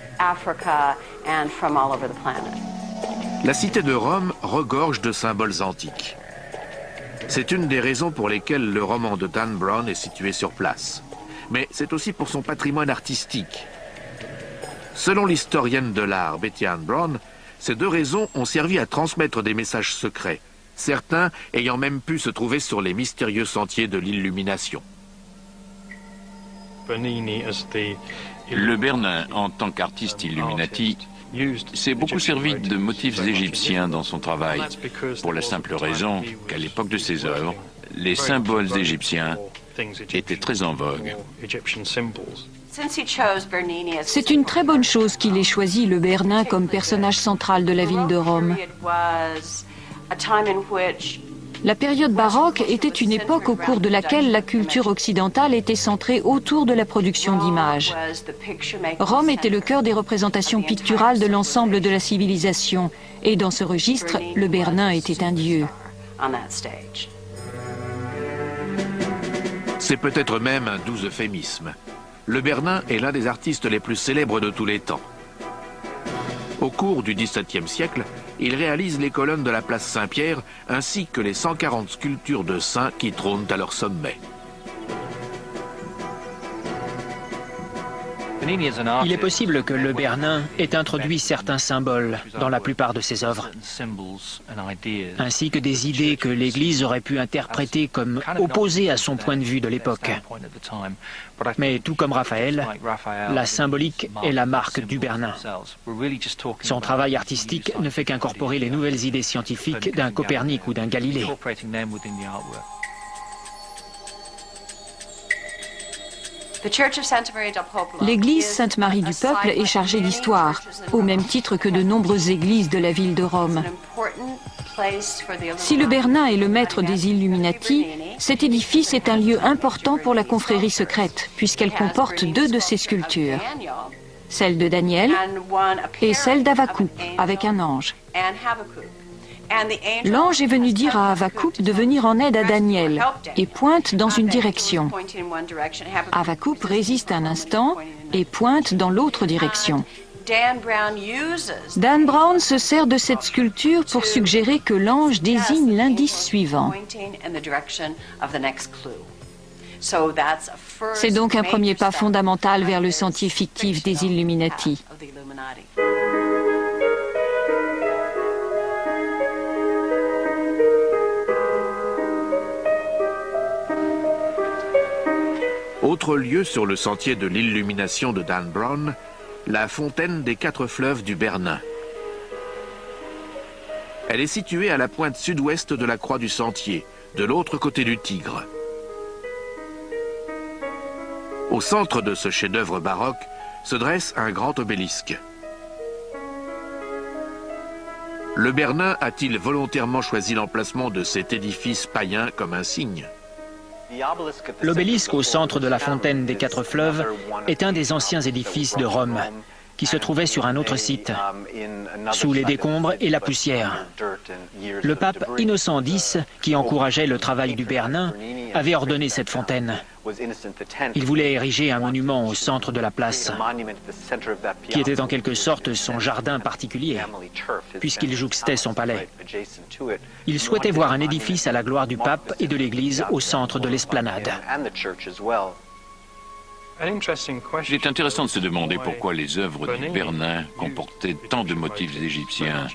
La cité de Rome regorge de symboles antiques. C'est une des raisons pour lesquelles le roman de Dan Brown est situé sur place. Mais c'est aussi pour son patrimoine artistique. Selon l'historienne de l'art Betty Ann Brown, ces deux raisons ont servi à transmettre des messages secrets, certains ayant même pu se trouver sur les mystérieux sentiers de l'illumination. Le Bernin, en tant qu'artiste Illuminati, s'est beaucoup servi de motifs égyptiens dans son travail, pour la simple raison qu'à l'époque de ses œuvres, les symboles égyptiens étaient très en vogue. C'est une très bonne chose qu'il ait choisi le Bernin comme personnage central de la ville de Rome. La période baroque était une époque au cours de laquelle la culture occidentale était centrée autour de la production d'images. Rome était le cœur des représentations picturales de l'ensemble de la civilisation, et dans ce registre, le Bernin était un dieu. C'est peut-être même un doux euphémisme. Le Bernin est l'un des artistes les plus célèbres de tous les temps. Au cours du XVIIe siècle, il réalise les colonnes de la place Saint-Pierre ainsi que les 140 sculptures de saints qui trônent à leur sommet. Il est possible que le Bernin ait introduit certains symboles dans la plupart de ses œuvres, ainsi que des idées que l'Église aurait pu interpréter comme opposées à son point de vue de l'époque. Mais tout comme Raphaël, la symbolique est la marque du Bernin. Son travail artistique ne fait qu'incorporer les nouvelles idées scientifiques d'un Copernic ou d'un Galilée. L'église Sainte-Marie du Peuple est chargée d'histoire, au même titre que de nombreuses églises de la ville de Rome. Si le Bernin est le maître des Illuminati, cet édifice est un lieu important pour la confrérie secrète, puisqu'elle comporte deux de ses sculptures, celle de Daniel et celle d'Havakuk, avec un ange. L'ange est venu dire à Havakuk de venir en aide à Daniel et pointe dans une direction. Havakuk résiste un instant et pointe dans l'autre direction. Dan Brown se sert de cette sculpture pour suggérer que l'ange désigne l'indice suivant. C'est donc un premier pas fondamental vers le sentier fictif des Illuminati. Autre lieu sur le sentier de l'illumination de Dan Brown, la fontaine des 4 fleuves du Bernin. Elle est située à la pointe sud-ouest de la croix du sentier, de l'autre côté du Tigre. Au centre de ce chef-d'œuvre baroque se dresse un grand obélisque. Le Bernin a-t-il volontairement choisi l'emplacement de cet édifice païen comme un signe ? L'obélisque au centre de la fontaine des 4 fleuves est un des anciens édifices de Rome, qui se trouvait sur un autre site, sous les décombres et la poussière. Le pape Innocent X, qui encourageait le travail du Bernin, avait ordonné cette fontaine. Il voulait ériger un monument au centre de la place, qui était en quelque sorte son jardin particulier, puisqu'il jouxtait son palais. Il souhaitait voir un édifice à la gloire du pape et de l'Église au centre de l'esplanade. Il est intéressant de se demander pourquoi les œuvres du Bernin comportaient tant de motifs égyptiens.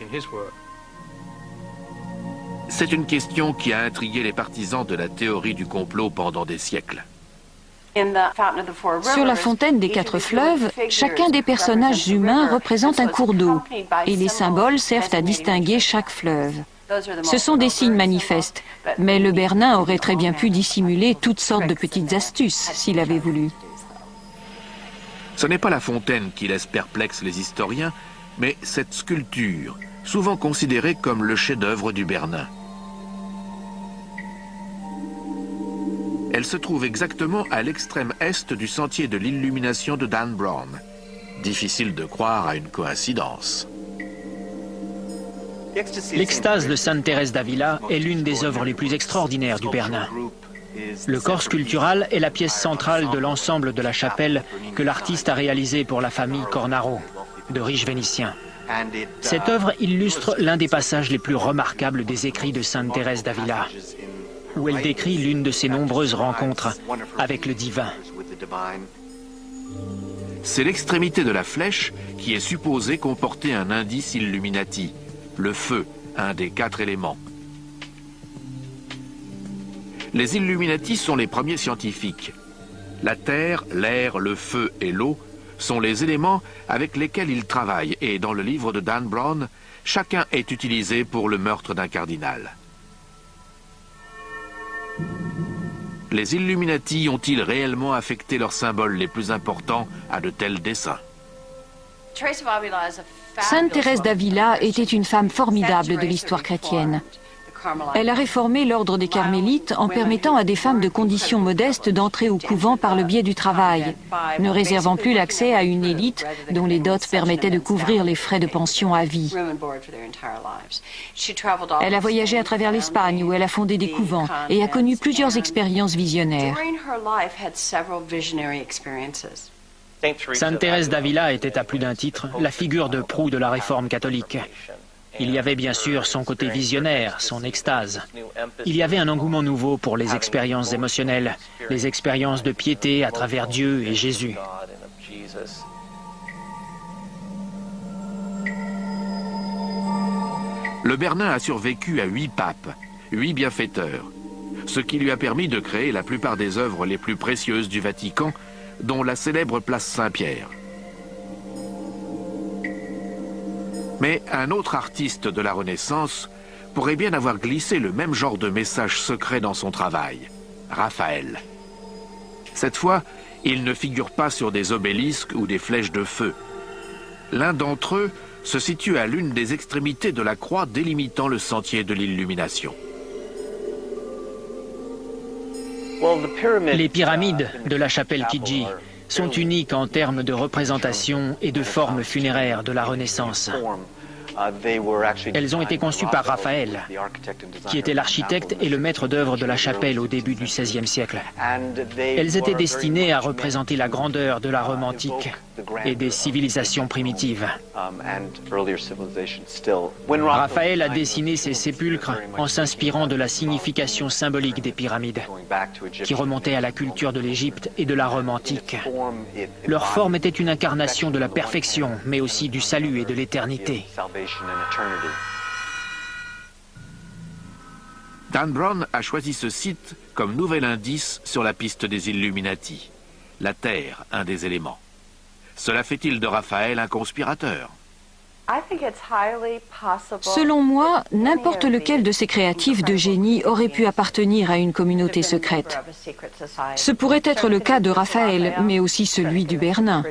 C'est une question qui a intrigué les partisans de la théorie du complot pendant des siècles. Sur la fontaine des 4 fleuves, chacun des personnages humains représente un cours d'eau, et les symboles servent à distinguer chaque fleuve. Ce sont des signes manifestes, mais le Bernin aurait très bien pu dissimuler toutes sortes de petites astuces s'il avait voulu. Ce n'est pas la fontaine qui laisse perplexes les historiens, mais cette sculpture, souvent considérée comme le chef-d'œuvre du Bernin. Elle se trouve exactement à l'extrême est du sentier de l'illumination de Dan Brown. Difficile de croire à une coïncidence. L'extase de Sainte Thérèse d'Avila est l'une des œuvres les plus extraordinaires du Bernin. Le corps sculptural est la pièce centrale de l'ensemble de la chapelle que l'artiste a réalisé pour la famille Cornaro, de riches Vénitiens. Cette œuvre illustre l'un des passages les plus remarquables des écrits de Sainte Thérèse d'Avila, où elle décrit l'une de ses nombreuses rencontres avec le divin. C'est l'extrémité de la flèche qui est supposée comporter un indice Illuminati, le feu, un des 4 éléments. Les Illuminati sont les premiers scientifiques. La terre, l'air, le feu et l'eau sont les éléments avec lesquels ils travaillent et dans le livre de Dan Brown, chacun est utilisé pour le meurtre d'un cardinal. Les Illuminati ont-ils réellement affecté leurs symboles les plus importants à de tels desseins? Sainte Thérèse d'Avila était une femme formidable de l'histoire chrétienne. Elle a réformé l'ordre des Carmélites en permettant à des femmes de conditions modestes d'entrer au couvent par le biais du travail, ne réservant plus l'accès à une élite dont les dots permettaient de couvrir les frais de pension à vie. Elle a voyagé à travers l'Espagne où elle a fondé des couvents et a connu plusieurs expériences visionnaires. Sainte Thérèse d'Avila était à plus d'un titre la figure de proue de la réforme catholique. Il y avait bien sûr son côté visionnaire, son extase. Il y avait un engouement nouveau pour les expériences émotionnelles, les expériences de piété à travers Dieu et Jésus. Le Bernin a survécu à 8 papes, 8 bienfaiteurs, ce qui lui a permis de créer la plupart des œuvres les plus précieuses du Vatican, dont la célèbre place Saint-Pierre. Mais un autre artiste de la Renaissance pourrait bien avoir glissé le même genre de message secret dans son travail, Raphaël. Cette fois, il ne figure pas sur des obélisques ou des flèches de feu. L'un d'entre eux se situe à l'une des extrémités de la croix délimitant le sentier de l'illumination. Les pyramides de la chapelle Chigi sont uniques en termes de représentation et de forme funéraire de la Renaissance. Elles ont été conçues par Raphaël, qui était l'architecte et le maître d'œuvre de la chapelle au début du XVIe siècle. Elles étaient destinées à représenter la grandeur de la Rome antique et des civilisations primitives. Raphaël a dessiné ces sépulcres en s'inspirant de la signification symbolique des pyramides, qui remontait à la culture de l'Égypte et de la Rome antique. Leur forme était une incarnation de la perfection, mais aussi du salut et de l'éternité. Dan Brown a choisi ce site comme nouvel indice sur la piste des Illuminati. La Terre, un des éléments. Cela fait-il de Raphaël un conspirateur? Selon moi, n'importe lequel de ces créatifs de génie aurait pu appartenir à une communauté secrète. Ce pourrait être le cas de Raphaël, mais aussi celui du Bernin.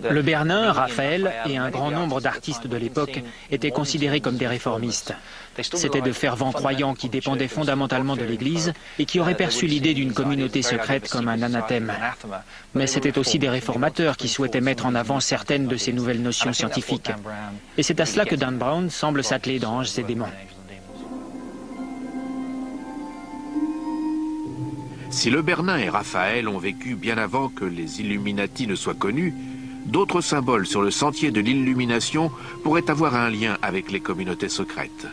Le Bernin, Raphaël et un grand nombre d'artistes de l'époque étaient considérés comme des réformistes. C'étaient de fervents croyants qui dépendaient fondamentalement de l'Église et qui auraient perçu l'idée d'une communauté secrète comme un anathème. Mais c'étaient aussi des réformateurs qui souhaitaient mettre en avant certaines de ces nouvelles notions scientifiques. Et c'est à cela que Dan Brown semble s'atteler dans Anges et démons. Si le Bernin et Raphaël ont vécu bien avant que les Illuminati ne soient connus, d'autres symboles sur le sentier de l'illumination pourraient avoir un lien avec les communautés secrètes.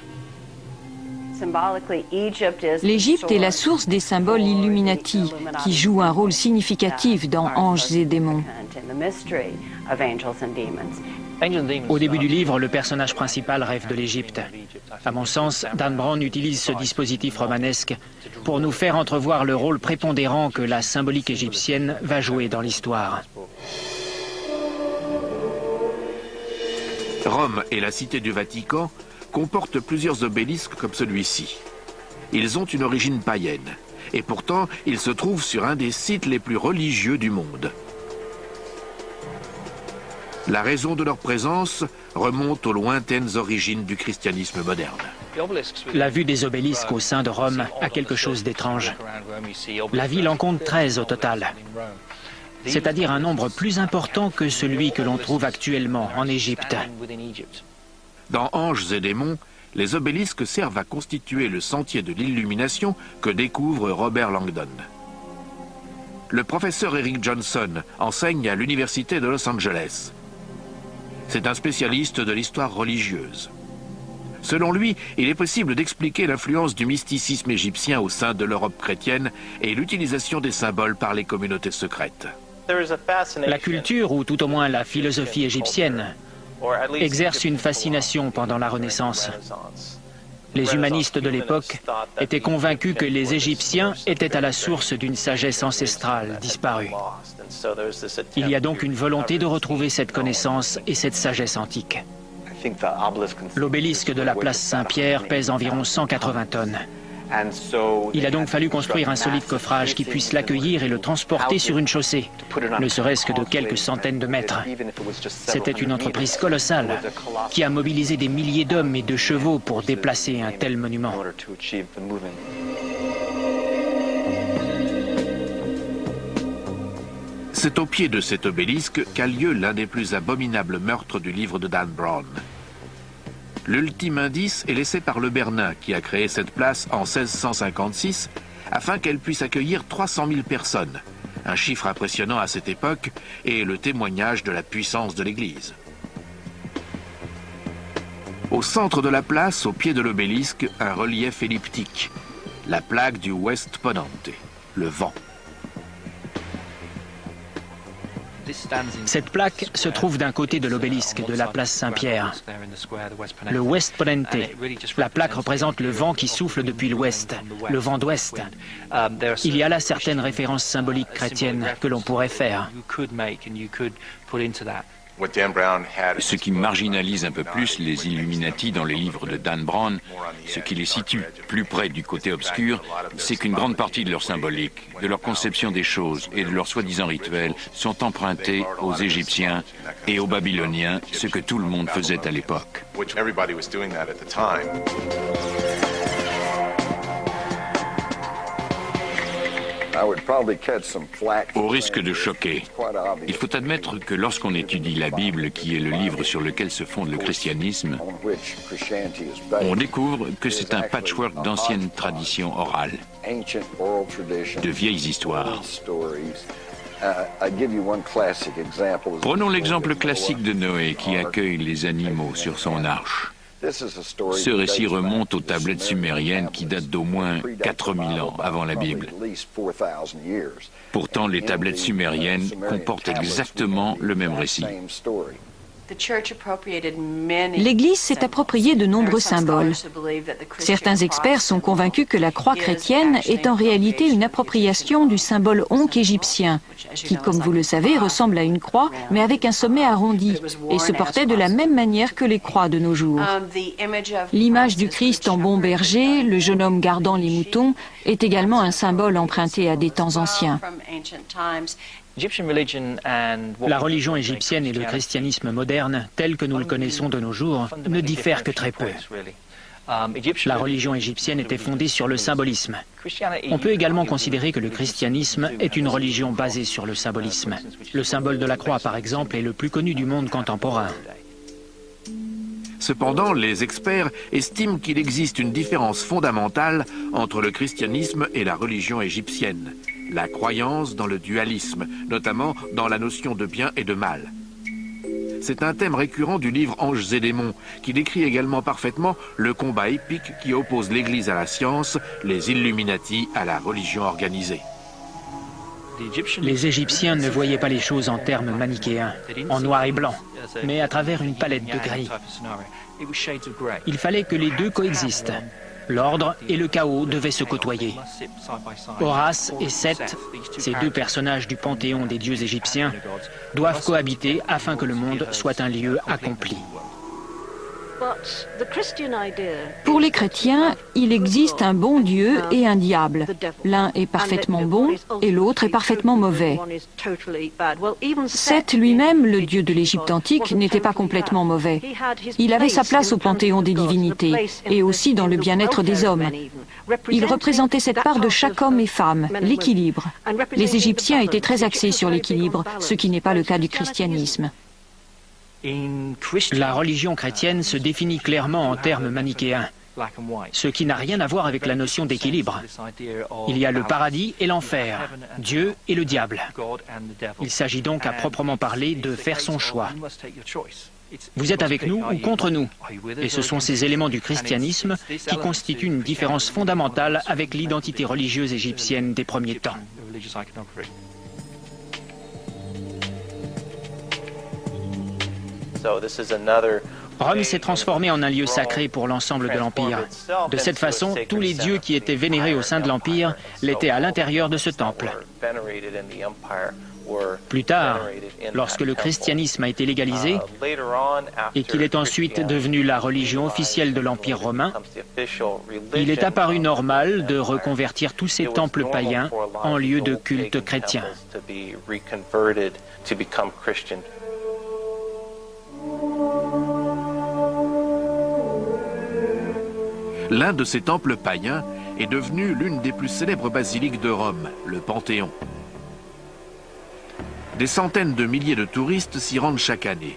L'Égypte est la source des symboles Illuminati, qui jouent un rôle significatif dans Anges et démons. Au début du livre, le personnage principal rêve de l'Égypte. À mon sens, Dan Brown utilise ce dispositif romanesque pour nous faire entrevoir le rôle prépondérant que la symbolique égyptienne va jouer dans l'histoire. Rome et la cité du Vatican comportent plusieurs obélisques comme celui-ci. Ils ont une origine païenne, et pourtant ils se trouvent sur un des sites les plus religieux du monde. La raison de leur présence remonte aux lointaines origines du christianisme moderne. La vue des obélisques au sein de Rome a quelque chose d'étrange. La ville en compte 13 au total, c'est-à-dire un nombre plus important que celui que l'on trouve actuellement en Égypte. Dans Anges et démons, les obélisques servent à constituer le sentier de l'illumination que découvre Robert Langdon. Le professeur Eric Johnson enseigne à l'Université de Los Angeles. C'est un spécialiste de l'histoire religieuse. Selon lui, il est possible d'expliquer l'influence du mysticisme égyptien au sein de l'Europe chrétienne et l'utilisation des symboles par les communautés secrètes. La culture, ou tout au moins la philosophie égyptienne, exerce une fascination pendant la Renaissance. Les humanistes de l'époque étaient convaincus que les Égyptiens étaient à la source d'une sagesse ancestrale disparue. Il y a donc une volonté de retrouver cette connaissance et cette sagesse antique. L'obélisque de la place Saint-Pierre pèse environ 180 tonnes. Il a donc fallu construire un solide coffrage qui puisse l'accueillir et le transporter sur une chaussée, ne serait-ce que de quelques centaines de mètres. C'était une entreprise colossale qui a mobilisé des milliers d'hommes et de chevaux pour déplacer un tel monument. C'est au pied de cet obélisque qu'a lieu l'un des plus abominables meurtres du livre de Dan Brown. L'ultime indice est laissé par le Bernin, qui a créé cette place en 1656, afin qu'elle puisse accueillir 300 000 personnes, un chiffre impressionnant à cette époque et le témoignage de la puissance de l'Église. Au centre de la place, au pied de l'obélisque, un relief elliptique, la plaque du West Ponente, le vent. Cette plaque se trouve d'un côté de l'obélisque de la place Saint-Pierre. Le West Ponente, la plaque représente le vent qui souffle depuis l'ouest, le vent d'ouest. Il y a là certaines références symboliques chrétiennes que l'on pourrait faire. Ce qui marginalise un peu plus les Illuminati dans les livres de Dan Brown, ce qui les situe plus près du côté obscur, c'est qu'une grande partie de leur symbolique, de leur conception des choses et de leurs soi-disant rituels sont empruntés aux Égyptiens et aux Babyloniens, ce que tout le monde faisait à l'époque. Au risque de choquer, il faut admettre que lorsqu'on étudie la Bible, qui est le livre sur lequel se fonde le christianisme, on découvre que c'est un patchwork d'anciennes traditions orales, de vieilles histoires. Prenons l'exemple classique de Noé qui accueille les animaux sur son arche. Ce récit remonte aux tablettes sumériennes qui datent d'au moins 4000 ans avant la Bible. Pourtant, les tablettes sumériennes comportent exactement le même récit. L'Église s'est appropriée de nombreux symboles. Certains experts sont convaincus que la croix chrétienne est en réalité une appropriation du symbole Ankh égyptien, qui, comme vous le savez, ressemble à une croix, mais avec un sommet arrondi, et se portait de la même manière que les croix de nos jours. L'image du Christ en bon berger, le jeune homme gardant les moutons, est également un symbole emprunté à des temps anciens. La religion égyptienne et le christianisme moderne, tel que nous le connaissons de nos jours, ne diffèrent que très peu. La religion égyptienne était fondée sur le symbolisme. On peut également considérer que le christianisme est une religion basée sur le symbolisme. Le symbole de la croix, par exemple, est le plus connu du monde contemporain. Cependant, les experts estiment qu'il existe une différence fondamentale entre le christianisme et la religion égyptienne. La croyance dans le dualisme, notamment dans la notion de bien et de mal. C'est un thème récurrent du livre Anges et démons, qui décrit également parfaitement le combat épique qui oppose l'Église à la science, les Illuminati à la religion organisée. Les Égyptiens ne voyaient pas les choses en termes manichéens, en noir et blanc, mais à travers une palette de gris. Il fallait que les deux coexistent. L'ordre et le chaos devaient se côtoyer. Horus et Seth, ces deux personnages du panthéon des dieux égyptiens, doivent cohabiter afin que le monde soit un lieu accompli. Pour les chrétiens, il existe un bon Dieu et un diable. L'un est parfaitement bon et l'autre est parfaitement mauvais. Seth lui-même, le dieu de l'Égypte antique, n'était pas complètement mauvais. Il avait sa place au panthéon des divinités et aussi dans le bien-être des hommes. Il représentait cette part de chaque homme et femme, l'équilibre. Les Égyptiens étaient très axés sur l'équilibre, ce qui n'est pas le cas du christianisme. La religion chrétienne se définit clairement en termes manichéens, ce qui n'a rien à voir avec la notion d'équilibre. Il y a le paradis et l'enfer, Dieu et le diable. Il s'agit donc à proprement parler de faire son choix. Vous êtes avec nous ou contre nous? Et ce sont ces éléments du christianisme qui constituent une différence fondamentale avec l'identité religieuse égyptienne des premiers temps. Rome s'est transformée en un lieu sacré pour l'ensemble de l'Empire. De cette façon, tous les dieux qui étaient vénérés au sein de l'Empire l'étaient à l'intérieur de ce temple. Plus tard, lorsque le christianisme a été légalisé et qu'il est ensuite devenu la religion officielle de l'Empire romain, il est apparu normal de reconvertir tous ces temples païens en lieux de culte chrétien. L'un de ces temples païens est devenu l'une des plus célèbres basiliques de Rome, le Panthéon. Des centaines de milliers de touristes s'y rendent chaque année.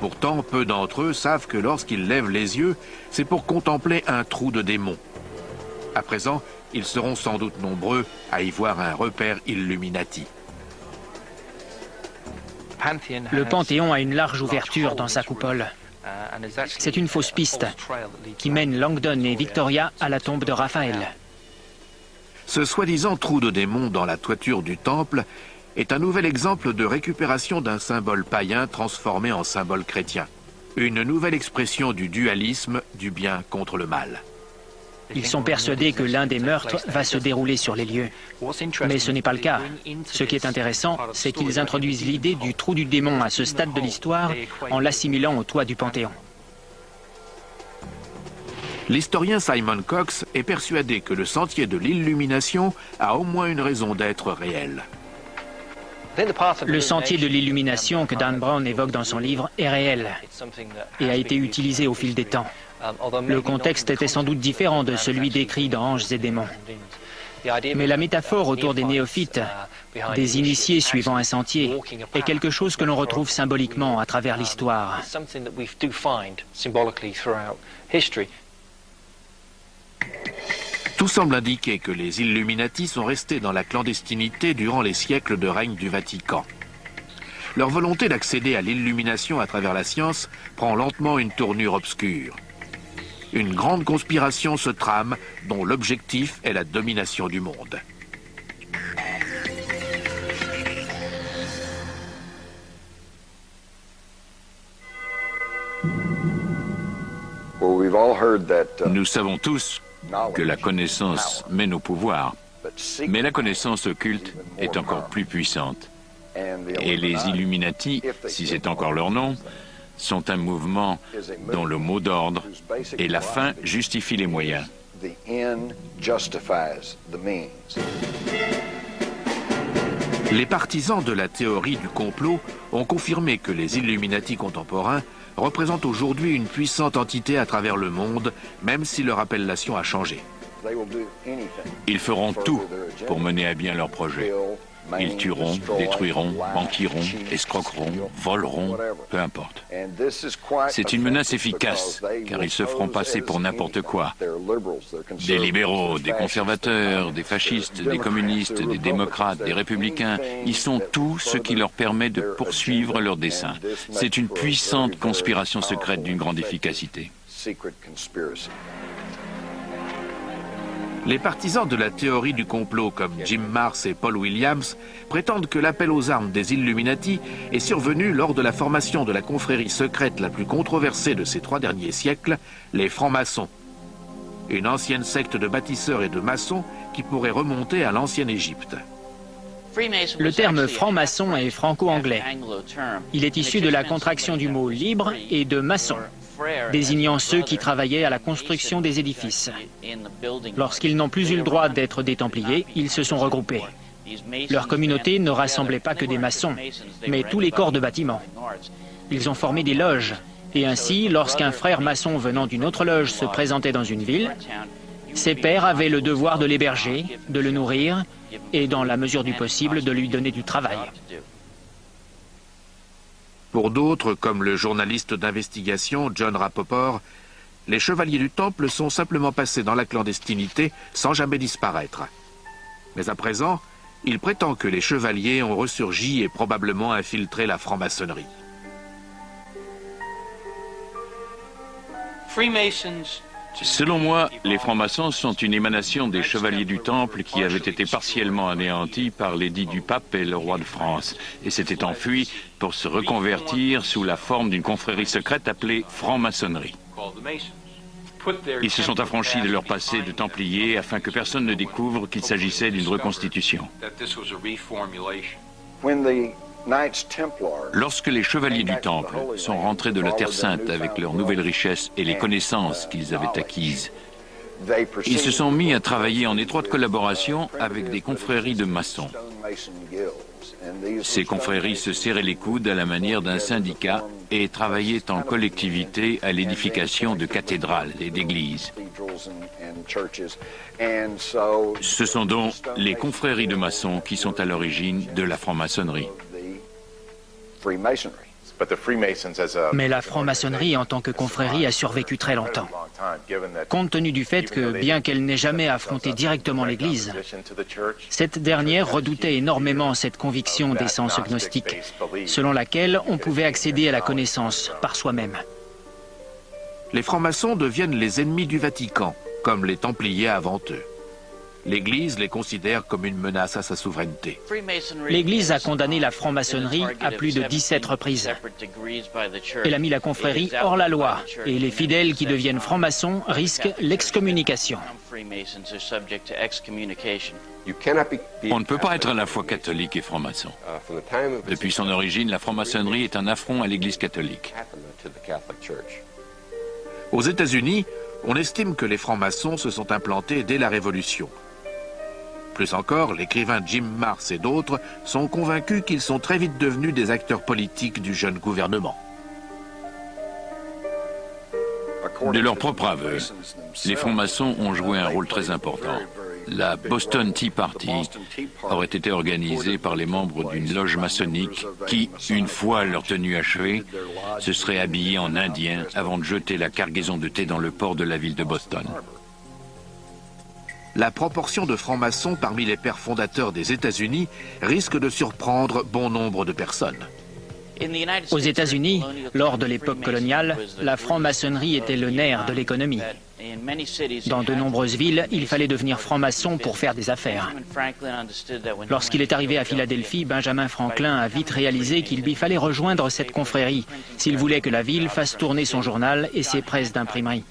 Pourtant, peu d'entre eux savent que lorsqu'ils lèvent les yeux, c'est pour contempler un trou de démons. À présent, ils seront sans doute nombreux à y voir un repère Illuminati. Le Panthéon a une large ouverture dans sa coupole. C'est une fausse piste qui mène Langdon et Victoria à la tombe de Raphaël. Ce soi-disant trou de démons dans la toiture du temple est un nouvel exemple de récupération d'un symbole païen transformé en symbole chrétien. Une nouvelle expression du dualisme du bien contre le mal. Ils sont persuadés que l'un des meurtres va se dérouler sur les lieux. Mais ce n'est pas le cas. Ce qui est intéressant, c'est qu'ils introduisent l'idée du trou du démon à ce stade de l'histoire en l'assimilant au toit du Panthéon. L'historien Simon Cox est persuadé que le sentier de l'illumination a au moins une raison d'être réel. Le sentier de l'illumination que Dan Brown évoque dans son livre est réel et a été utilisé au fil des temps. Le contexte était sans doute différent de celui décrit dans Anges et démons. Mais la métaphore autour des néophytes, des initiés suivant un sentier, est quelque chose que l'on retrouve symboliquement à travers l'histoire. Tout semble indiquer que les Illuminati sont restés dans la clandestinité durant les siècles de règne du Vatican. Leur volonté d'accéder à l'illumination à travers la science prend lentement une tournure obscure. Une grande conspiration se trame dont l'objectif est la domination du monde. Nous savons tous que la connaissance mène au pouvoir, mais la connaissance occulte est encore plus puissante. Et les Illuminati, si c'est encore leur nom, sont un mouvement dont le mot d'ordre est la fin justifie les moyens. Les partisans de la théorie du complot ont confirmé que les Illuminati contemporains représentent aujourd'hui une puissante entité à travers le monde, même si leur appellation a changé. Ils feront tout pour mener à bien leur projet. Ils tueront, détruiront, mentiront, escroqueront, voleront, peu importe. C'est une menace efficace, car ils se feront passer pour n'importe quoi. Des libéraux, des conservateurs, des fascistes, des communistes, des démocrates, des républicains, ils sont tout ce qui leur permet de poursuivre leurs desseins. C'est une puissante conspiration secrète d'une grande efficacité. Les partisans de la théorie du complot comme Jim Marrs et Paul Williams prétendent que l'appel aux armes des Illuminati est survenu lors de la formation de la confrérie secrète la plus controversée de ces 3 derniers siècles, les francs-maçons. Une ancienne secte de bâtisseurs et de maçons qui pourrait remonter à l'ancienne Égypte. Le terme franc-maçon est franco-anglais. Il est issu de la contraction du mot libre et de maçon, désignant ceux qui travaillaient à la construction des édifices. Lorsqu'ils n'ont plus eu le droit d'être des Templiers, ils se sont regroupés. Leur communauté ne rassemblait pas que des maçons, mais tous les corps de bâtiment. Ils ont formé des loges, et ainsi, lorsqu'un frère maçon venant d'une autre loge se présentait dans une ville, ses pairs avaient le devoir de l'héberger, de le nourrir, et dans la mesure du possible, de lui donner du travail. Pour d'autres, comme le journaliste d'investigation John Rapoport, les chevaliers du Temple sont simplement passés dans la clandestinité sans jamais disparaître. Mais à présent, il prétend que les chevaliers ont ressurgi et probablement infiltré la franc-maçonnerie. Selon moi, les francs-maçons sont une émanation des chevaliers du Temple qui avaient été partiellement anéantis par l'édit du pape et le roi de France et s'étaient enfuis pour se reconvertir sous la forme d'une confrérie secrète appelée franc-maçonnerie. Ils se sont affranchis de leur passé de Templiers afin que personne ne découvre qu'il s'agissait d'une reconstitution. Lorsque les chevaliers du Temple sont rentrés de la Terre Sainte avec leurs nouvelles richesses et les connaissances qu'ils avaient acquises, ils se sont mis à travailler en étroite collaboration avec des confréries de maçons. Ces confréries se serraient les coudes à la manière d'un syndicat et travaillaient en collectivité à l'édification de cathédrales et d'églises. Ce sont donc les confréries de maçons qui sont à l'origine de la franc-maçonnerie. Mais la franc-maçonnerie en tant que confrérie a survécu très longtemps. Compte tenu du fait que, bien qu'elle n'ait jamais affronté directement l'Église, cette dernière redoutait énormément cette conviction d'essence gnostique, selon laquelle on pouvait accéder à la connaissance par soi-même. Les francs-maçons deviennent les ennemis du Vatican, comme les Templiers avant eux. L'Église les considère comme une menace à sa souveraineté. L'Église a condamné la franc-maçonnerie à plus de 17 reprises. Elle a mis la confrérie hors la loi et les fidèles qui deviennent francs-maçons risquent l'excommunication. On ne peut pas être à la fois catholique et franc-maçon. Depuis son origine, la franc-maçonnerie est un affront à l'Église catholique. Aux États-Unis, on estime que les francs-maçons se sont implantés dès la Révolution. Plus encore, l'écrivain Jim Marrs et d'autres sont convaincus qu'ils sont très vite devenus des acteurs politiques du jeune gouvernement. De leur propre aveu, les francs-maçons ont joué un rôle très important. La Boston Tea Party aurait été organisée par les membres d'une loge maçonnique qui, une fois leur tenue achevée, se seraient habillés en indiens avant de jeter la cargaison de thé dans le port de la ville de Boston. La proportion de francs-maçons parmi les pères fondateurs des États-Unis risque de surprendre bon nombre de personnes. Aux États-Unis, lors de l'époque coloniale, la franc-maçonnerie était le nerf de l'économie. Dans de nombreuses villes, il fallait devenir franc-maçon pour faire des affaires. Lorsqu'il est arrivé à Philadelphie, Benjamin Franklin a vite réalisé qu'il lui fallait rejoindre cette confrérie s'il voulait que la ville fasse tourner son journal et ses presses d'imprimerie.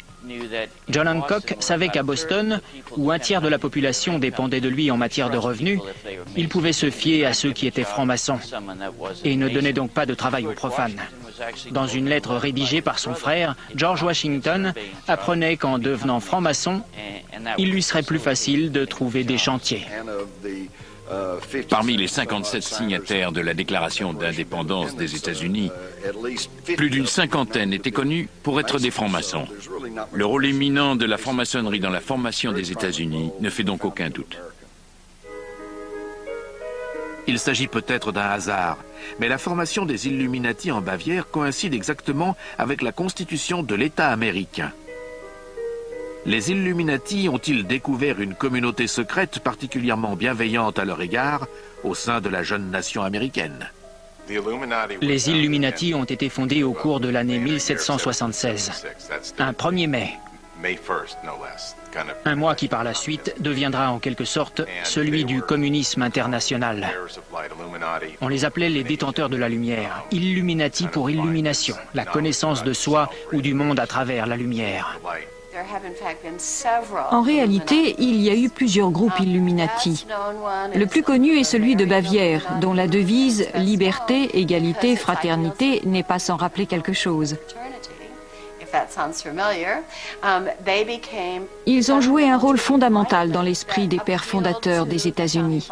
John Hancock savait qu'à Boston, où un tiers de la population dépendait de lui en matière de revenus, il pouvait se fier à ceux qui étaient francs-maçons et ne donnait donc pas de travail aux profanes. Dans une lettre rédigée par son frère, George Washington apprenait qu'en devenant franc-maçon, il lui serait plus facile de trouver des chantiers. Parmi les 57 signataires de la Déclaration d'indépendance des États-Unis, plus d'une cinquantaine étaient connus pour être des francs-maçons. Le rôle éminent de la franc-maçonnerie dans la formation des États-Unis ne fait donc aucun doute. Il s'agit peut-être d'un hasard, mais la formation des Illuminati en Bavière coïncide exactement avec la constitution de l'État américain. Les Illuminati ont-ils découvert une communauté secrète particulièrement bienveillante à leur égard au sein de la jeune nation américaine? Les Illuminati ont été fondés au cours de l'année 1776, un 1er mai. Un mois qui par la suite deviendra en quelque sorte celui du communisme international. On les appelait les détenteurs de la lumière, Illuminati pour illumination, la connaissance de soi ou du monde à travers la lumière. En réalité, il y a eu plusieurs groupes Illuminati. Le plus connu est celui de Bavière, dont la devise « Liberté, égalité, fraternité » n'est pas sans rappeler quelque chose. Ils ont joué un rôle fondamental dans l'esprit des pères fondateurs des États-Unis.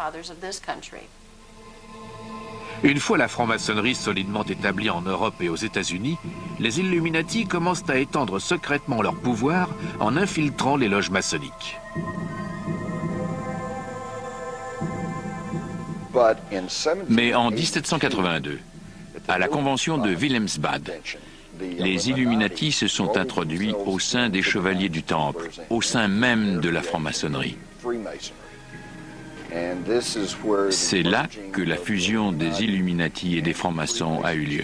Une fois la franc-maçonnerie solidement établie en Europe et aux États-Unis, les Illuminati commencent à étendre secrètement leur pouvoir en infiltrant les loges maçonniques. Mais en 1782, à la convention de Wilhelmsbad, les Illuminati se sont introduits au sein des chevaliers du Temple, au sein même de la franc-maçonnerie. C'est là que la fusion des Illuminati et des francs-maçons a eu lieu.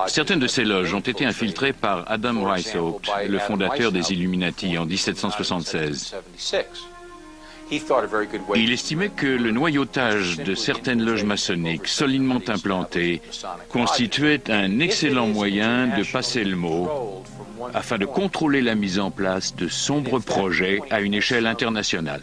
Certaines de ces loges ont été infiltrées par Adam Weishaupt, le fondateur des Illuminati, en 1776. Il estimait que le noyautage de certaines loges maçonniques solidement implantées constituait un excellent moyen de passer le mot afin de contrôler la mise en place de sombres projets à une échelle internationale.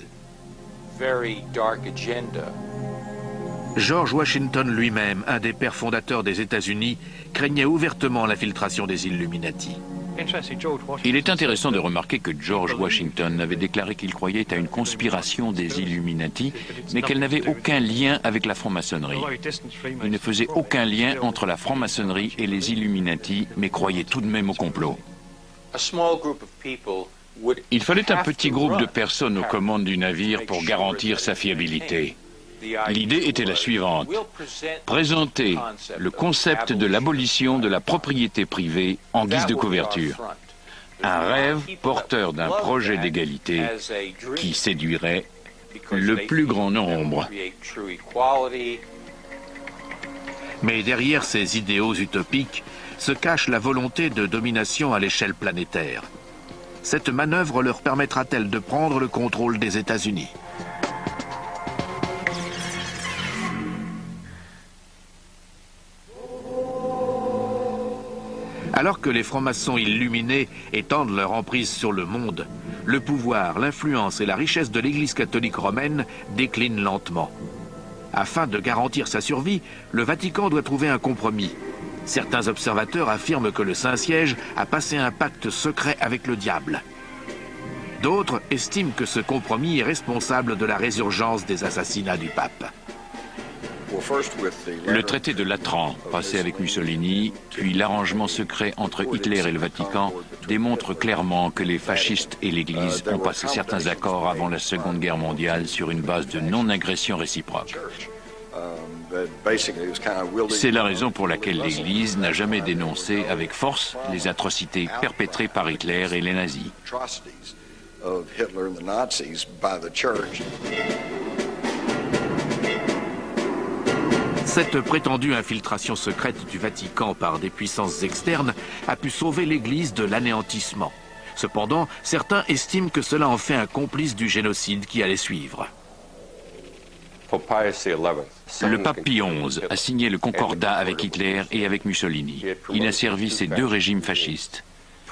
George Washington lui-même, un des pères fondateurs des États-Unis, craignait ouvertement l'infiltration des Illuminati. Il est intéressant de remarquer que George Washington avait déclaré qu'il croyait à une conspiration des Illuminati, mais qu'elle n'avait aucun lien avec la franc-maçonnerie. Il ne faisait aucun lien entre la franc-maçonnerie et les Illuminati, mais croyait tout de même au complot. Il fallait un petit groupe de personnes aux commandes du navire pour garantir sa fiabilité. L'idée était la suivante: présenter le concept de l'abolition de la propriété privée en guise de couverture. Un rêve porteur d'un projet d'égalité qui séduirait le plus grand nombre. Mais derrière ces idéaux utopiques se cache la volonté de domination à l'échelle planétaire. Cette manœuvre leur permettra-t-elle de prendre le contrôle des États-Unis? Alors que les francs-maçons illuminés étendent leur emprise sur le monde, le pouvoir, l'influence et la richesse de l'Église catholique romaine déclinent lentement. Afin de garantir sa survie, le Vatican doit trouver un compromis. Certains observateurs affirment que le Saint-Siège a passé un pacte secret avec le diable. D'autres estiment que ce compromis est responsable de la résurgence des assassinats du pape. Le traité de Latran, passé avec Mussolini, puis l'arrangement secret entre Hitler et le Vatican, démontrent clairement que les fascistes et l'Église ont passé certains accords avant la Seconde Guerre mondiale sur une base de non-agression réciproque. C'est la raison pour laquelle l'Église n'a jamais dénoncé avec force les atrocités perpétrées par Hitler et les nazis. Cette prétendue infiltration secrète du Vatican par des puissances externes a pu sauver l'Église de l'anéantissement. Cependant, certains estiment que cela en fait un complice du génocide qui allait suivre. Le pape Pie XI a signé le concordat avec Hitler et avec Mussolini. Il a servi ces deux régimes fascistes.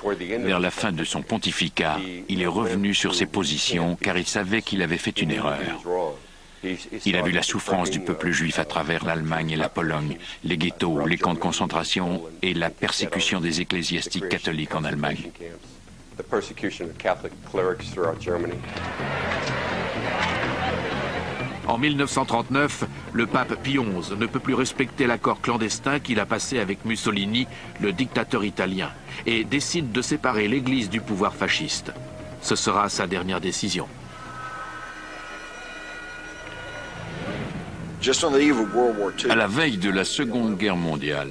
Vers la fin de son pontificat, il est revenu sur ses positions car il savait qu'il avait fait une erreur. Il a vu la souffrance du peuple juif à travers l'Allemagne et la Pologne, les ghettos, les camps de concentration et la persécution des ecclésiastiques catholiques en Allemagne. En 1939, le pape Pie XI ne peut plus respecter l'accord clandestin qu'il a passé avec Mussolini, le dictateur italien, et décide de séparer l'Église du pouvoir fasciste. Ce sera sa dernière décision. À la veille de la Seconde Guerre mondiale,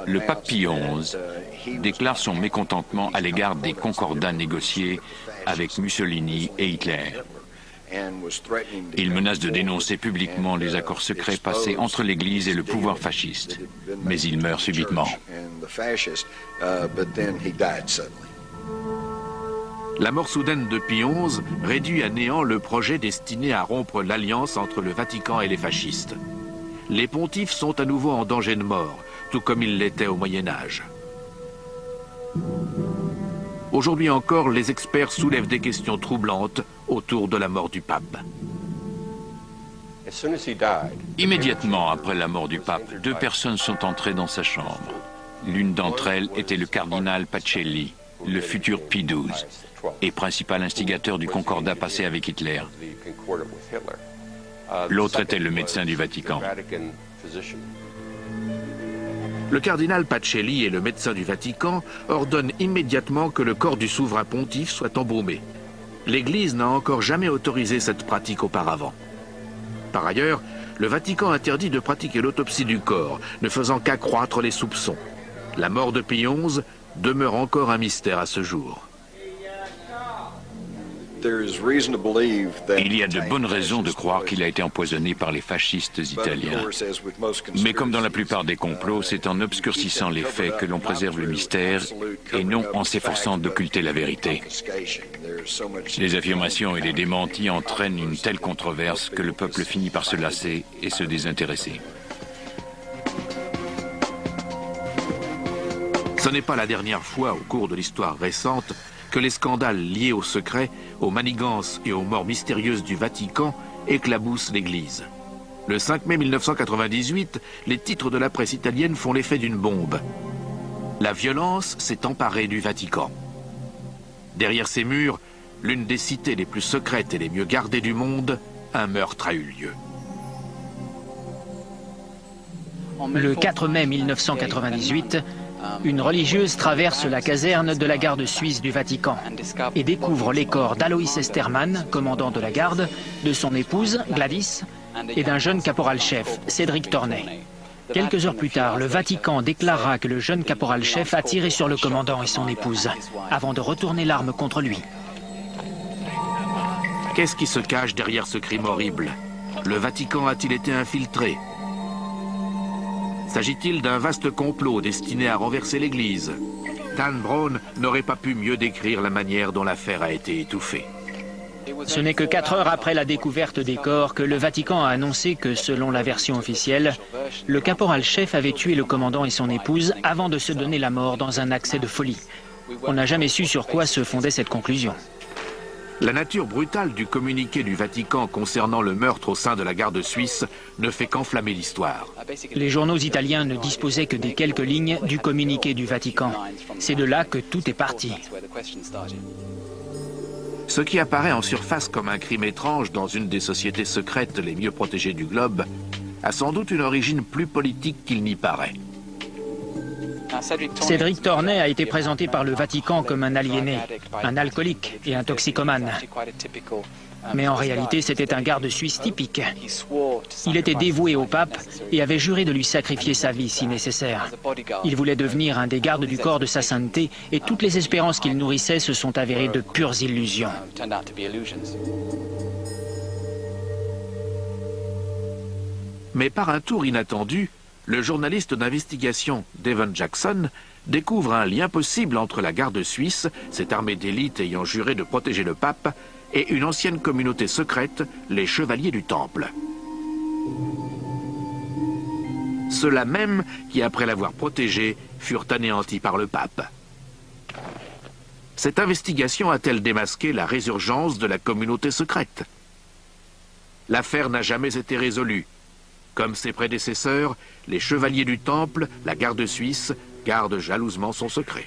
le pape Pie XI déclare son mécontentement à l'égard des concordats négociés avec Mussolini et Hitler. Il menace de dénoncer publiquement les accords secrets passés entre l'Église et le pouvoir fasciste, mais il meurt subitement. La mort soudaine de Pie XI réduit à néant le projet destiné à rompre l'alliance entre le Vatican et les fascistes. Les pontifes sont à nouveau en danger de mort, tout comme ils l'étaient au Moyen-Âge. Aujourd'hui encore, les experts soulèvent des questions troublantes autour de la mort du pape. Immédiatement après la mort du pape, 2 personnes sont entrées dans sa chambre. L'une d'entre elles était le cardinal Pacelli, le futur Pie XII, et principal instigateur du concordat passé avec Hitler. L'autre était le médecin du Vatican. Le cardinal Pacelli et le médecin du Vatican ordonnent immédiatement que le corps du souverain pontife soit embaumé. L'Église n'a encore jamais autorisé cette pratique auparavant. Par ailleurs, le Vatican interdit de pratiquer l'autopsie du corps, ne faisant qu'accroître les soupçons. La mort de Pie XI demeure encore un mystère à ce jour. Il y a de bonnes raisons de croire qu'il a été empoisonné par les fascistes italiens. Mais comme dans la plupart des complots, c'est en obscurcissant les faits que l'on préserve le mystère et non en s'efforçant d'occulter la vérité. Les affirmations et les démentis entraînent une telle controverse que le peuple finit par se lasser et se désintéresser. Ce n'est pas la dernière fois au cours de l'histoire récente que les scandales liés au secret, aux manigances et aux morts mystérieuses du Vatican éclaboussent l'Église. Le 5 mai 1998, les titres de la presse italienne font l'effet d'une bombe. La violence s'est emparée du Vatican. Derrière ces murs, l'une des cités les plus secrètes et les mieux gardées du monde, un meurtre a eu lieu. Le 4 mai 1998, une religieuse traverse la caserne de la garde suisse du Vatican et découvre les corps d'Alois Estermann, commandant de la garde, de son épouse, Gladys, et d'un jeune caporal-chef, Cédric Tornet. Quelques heures plus tard, le Vatican déclarera que le jeune caporal-chef a tiré sur le commandant et son épouse, avant de retourner l'arme contre lui. Qu'est-ce qui se cache derrière ce crime horrible? Le Vatican a-t-il été infiltré? S'agit-il d'un vaste complot destiné à renverser l'Église? Dan Brown n'aurait pas pu mieux décrire la manière dont l'affaire a été étouffée. Ce n'est que 4 heures après la découverte des corps que le Vatican a annoncé que, selon la version officielle, le caporal-chef avait tué le commandant et son épouse avant de se donner la mort dans un accès de folie. On n'a jamais su sur quoi se fondait cette conclusion. La nature brutale du communiqué du Vatican concernant le meurtre au sein de la garde suisse ne fait qu'enflammer l'histoire. Les journaux italiens ne disposaient que des quelques lignes du communiqué du Vatican. C'est de là que tout est parti. Ce qui apparaît en surface comme un crime étrange dans une des sociétés secrètes les mieux protégées du globe a sans doute une origine plus politique qu'il n'y paraît. Cédric Tornet a été présenté par le Vatican comme un aliéné, un alcoolique et un toxicomane. Mais en réalité, c'était un garde suisse typique. Il était dévoué au pape et avait juré de lui sacrifier sa vie si nécessaire. Il voulait devenir un des gardes du corps de sa sainteté et toutes les espérances qu'il nourrissait se sont avérées de pures illusions. Mais par un tour inattendu, le journaliste d'investigation Devon Jackson découvre un lien possible entre la garde suisse, cette armée d'élite ayant juré de protéger le pape, et une ancienne communauté secrète, les Chevaliers du Temple. Ceux-là même qui, après l'avoir protégé, furent anéantis par le pape. Cette investigation a-t-elle démasqué la résurgence de la communauté secrète? L'affaire n'a jamais été résolue. Comme ses prédécesseurs, les Chevaliers du Temple, la garde suisse, gardent jalousement son secret.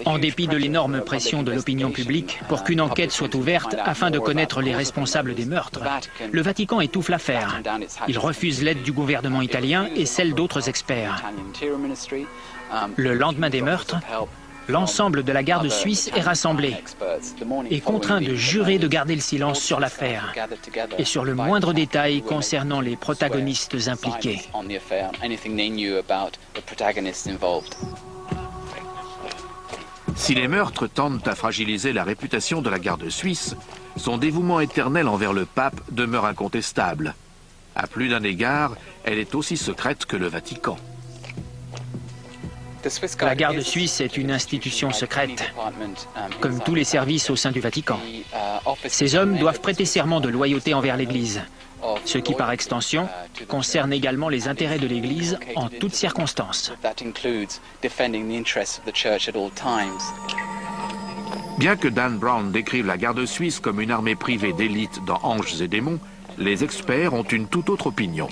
En dépit de l'énorme pression de l'opinion publique pour qu'une enquête soit ouverte afin de connaître les responsables des meurtres, le Vatican étouffe l'affaire. Il refuse l'aide du gouvernement italien et celle d'autres experts. Le lendemain des meurtres, l'ensemble de la garde suisse est rassemblé et contraint de jurer de garder le silence sur l'affaire et sur le moindre détail concernant les protagonistes impliqués. Si les meurtres tendent à fragiliser la réputation de la garde suisse, son dévouement éternel envers le pape demeure incontestable. À plus d'un égard, elle est aussi secrète que le Vatican. La garde suisse est une institution secrète, comme tous les services au sein du Vatican. Ces hommes doivent prêter serment de loyauté envers l'Église, ce qui, par extension, concerne également les intérêts de l'Église en toutes circonstances. Bien que Dan Brown décrive la garde suisse comme une armée privée d'élite dans Anges et démons, les experts ont une toute autre opinion.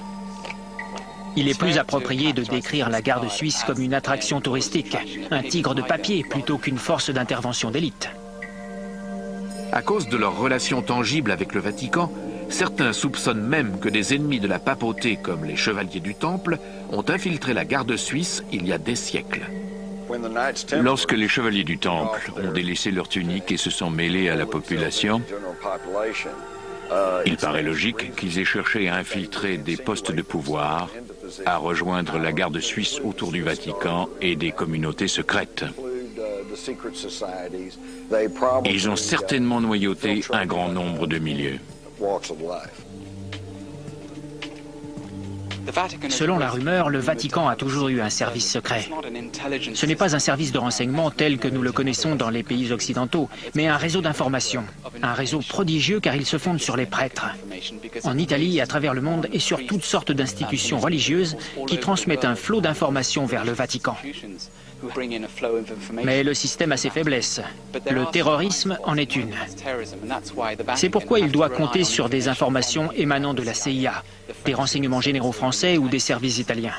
Il est plus approprié de décrire la garde suisse comme une attraction touristique, un tigre de papier plutôt qu'une force d'intervention d'élite. À cause de leurs relations tangibles avec le Vatican, certains soupçonnent même que des ennemis de la papauté comme les chevaliers du Temple ont infiltré la garde suisse il y a des siècles. Lorsque les chevaliers du Temple ont délaissé leur tunique et se sont mêlés à la population, il paraît logique qu'ils aient cherché à infiltrer des postes de pouvoir, à rejoindre la garde suisse autour du Vatican et des communautés secrètes. Ils ont certainement noyauté un grand nombre de milieux. Selon la rumeur, le Vatican a toujours eu un service secret. Ce n'est pas un service de renseignement tel que nous le connaissons dans les pays occidentaux, mais un réseau d'information. Un réseau prodigieux car il se fonde sur les prêtres. En Italie et à travers le monde et sur toutes sortes d'institutions religieuses qui transmettent un flot d'informations vers le Vatican. Mais le système a ses faiblesses. Le terrorisme en est une. C'est pourquoi il doit compter sur des informations émanant de la CIA, des renseignements généraux français ou des services italiens.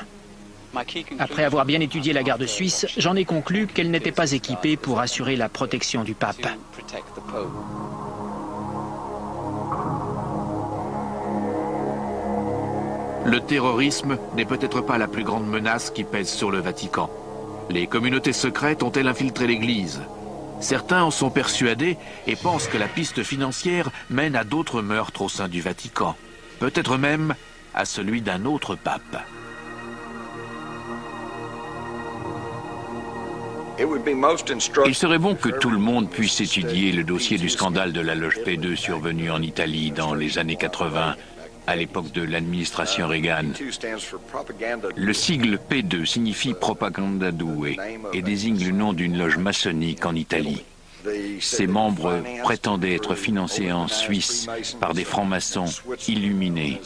Après avoir bien étudié la garde suisse, j'en ai conclu qu'elle n'était pas équipée pour assurer la protection du pape. Le terrorisme n'est peut-être pas la plus grande menace qui pèse sur le Vatican. Les communautés secrètes ont-elles infiltré l'Église? Certains en sont persuadés et pensent que la piste financière mène à d'autres meurtres au sein du Vatican. Peut-être même à celui d'un autre pape. Il serait bon que tout le monde puisse étudier le dossier du scandale de la loge P2 survenu en Italie dans les années 80, à l'époque de l'administration Reagan. Le sigle P2 signifie Propaganda Due et désigne le nom d'une loge maçonnique en Italie. Ses membres prétendaient être financés en Suisse par des francs-maçons illuminés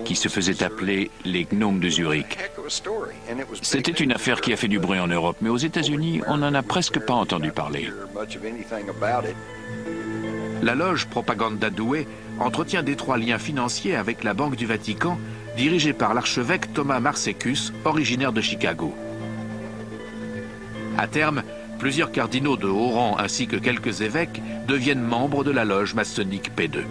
qui se faisaient appeler les gnomes de Zurich. C'était une affaire qui a fait du bruit en Europe, mais aux États-Unis, on n'en a presque pas entendu parler. La loge Propaganda Due entretient d'étroits liens financiers avec la Banque du Vatican, dirigée par l'archevêque Thomas Marcecus, originaire de Chicago. À terme, plusieurs cardinaux de haut rang ainsi que quelques évêques deviennent membres de la loge maçonnique P2.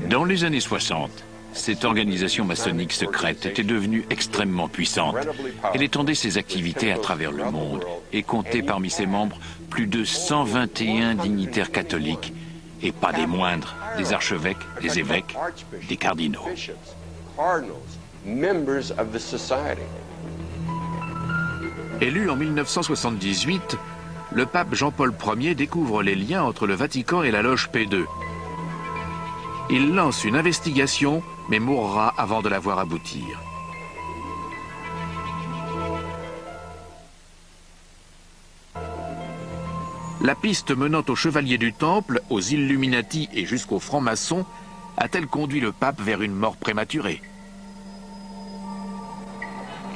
Dans les années 60, cette organisation maçonnique secrète était devenue extrêmement puissante. Elle étendait ses activités à travers le monde et comptait parmi ses membres plus de 121 dignitaires catholiques, et pas des moindres, des archevêques, des évêques, des cardinaux. Élu en 1978, le pape Jean-Paul Ier découvre les liens entre le Vatican et la loge P2. Il lance une investigation, mais mourra avant de la voir aboutir. La piste menant aux chevaliers du Temple, aux Illuminati et jusqu'aux francs-maçons a-t-elle conduit le pape vers une mort prématurée?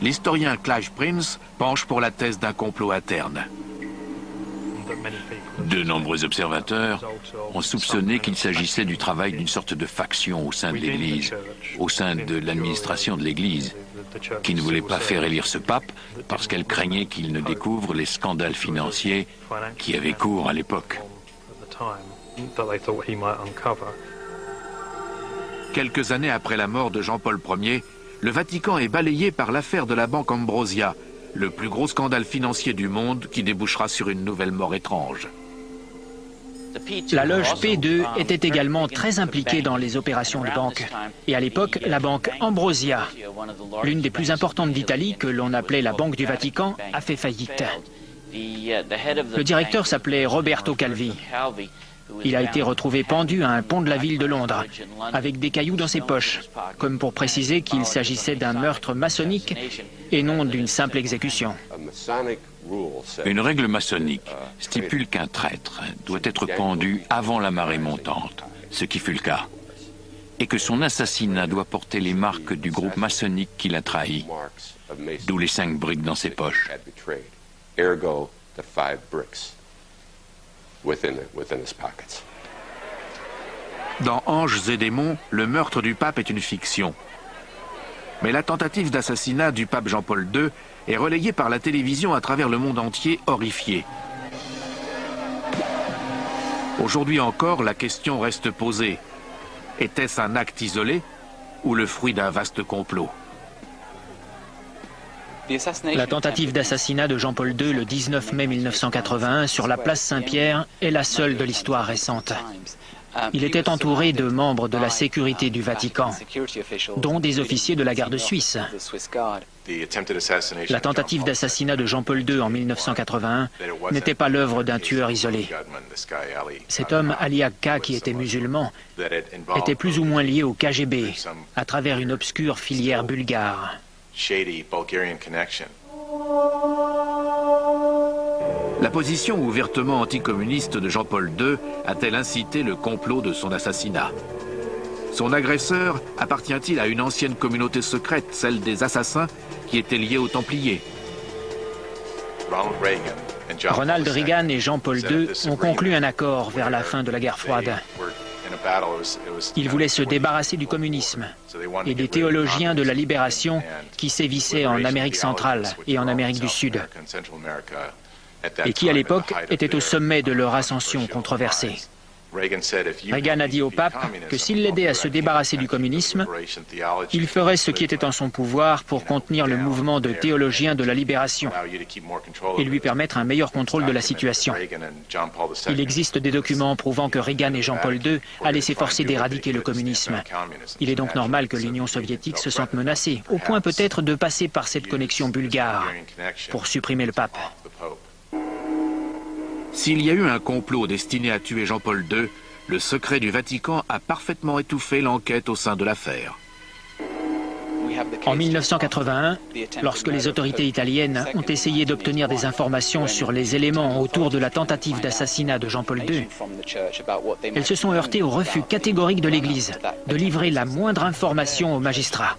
L'historien Clive Prince penche pour la thèse d'un complot interne. De nombreux observateurs ont soupçonné qu'il s'agissait du travail d'une sorte de faction au sein de l'Église, au sein de l'administration de l'Église, qui ne voulait pas faire élire ce pape parce qu'elle craignait qu'il ne découvre les scandales financiers qui avaient cours à l'époque. Quelques années après la mort de Jean-Paul Ier, le Vatican est balayé par l'affaire de la banque Ambrosia, le plus gros scandale financier du monde qui débouchera sur une nouvelle mort étrange. La loge P2 était également très impliquée dans les opérations de banque. Et à l'époque, la banque Ambrosia, l'une des plus importantes d'Italie, que l'on appelait la Banque du Vatican, a fait faillite. Le directeur s'appelait Roberto Calvi. Il a été retrouvé pendu à un pont de la ville de Londres, avec des cailloux dans ses poches, comme pour préciser qu'il s'agissait d'un meurtre maçonnique et non d'une simple exécution. Une règle maçonnique stipule qu'un traître doit être pendu avant la marée montante, ce qui fut le cas, et que son assassinat doit porter les marques du groupe maçonnique qui l'a trahi, d'où les 5 briques dans ses poches. Dans Anges et démons, le meurtre du pape est une fiction. Mais la tentative d'assassinat du pape Jean-Paul II est relayée par la télévision à travers le monde entier, horrifié. Aujourd'hui encore, la question reste posée. Était-ce un acte isolé ou le fruit d'un vaste complot ? La tentative d'assassinat de Jean-Paul II le 19 mai 1981 sur la place Saint-Pierre est la seule de l'histoire récente. Il était entouré de membres de la sécurité du Vatican, dont des officiers de la garde suisse. La tentative d'assassinat de Jean-Paul II en 1981 n'était pas l'œuvre d'un tueur isolé. Cet homme, Ali Agca, qui était musulman, était plus ou moins lié au KGB, à travers une obscure filière bulgare. La position ouvertement anticommuniste de Jean-Paul II a-t-elle incité le complot de son assassinat? Son agresseur appartient-il à une ancienne communauté secrète, celle des assassins, qui était liée aux Templiers? Ronald Reagan et Jean-Paul II ont conclu un accord vers la fin de la guerre froide. Ils voulaient se débarrasser du communisme et des théologiens de la libération qui sévissaient en Amérique centrale et en Amérique du Sud, et qui à l'époque étaient au sommet de leur ascension controversée. Reagan a dit au pape que s'il l'aidait à se débarrasser du communisme, il ferait ce qui était en son pouvoir pour contenir le mouvement de théologiens de la libération et lui permettre un meilleur contrôle de la situation. Il existe des documents prouvant que Reagan et Jean-Paul II allaient s'efforcer d'éradiquer le communisme. Il est donc normal que l'Union soviétique se sente menacée, au point peut-être de passer par cette connexion bulgare pour supprimer le pape. S'il y a eu un complot destiné à tuer Jean-Paul II, le secret du Vatican a parfaitement étouffé l'enquête au sein de l'affaire. En 1981, lorsque les autorités italiennes ont essayé d'obtenir des informations sur les éléments autour de la tentative d'assassinat de Jean-Paul II, elles se sont heurtées au refus catégorique de l'Église de livrer la moindre information aux magistrats.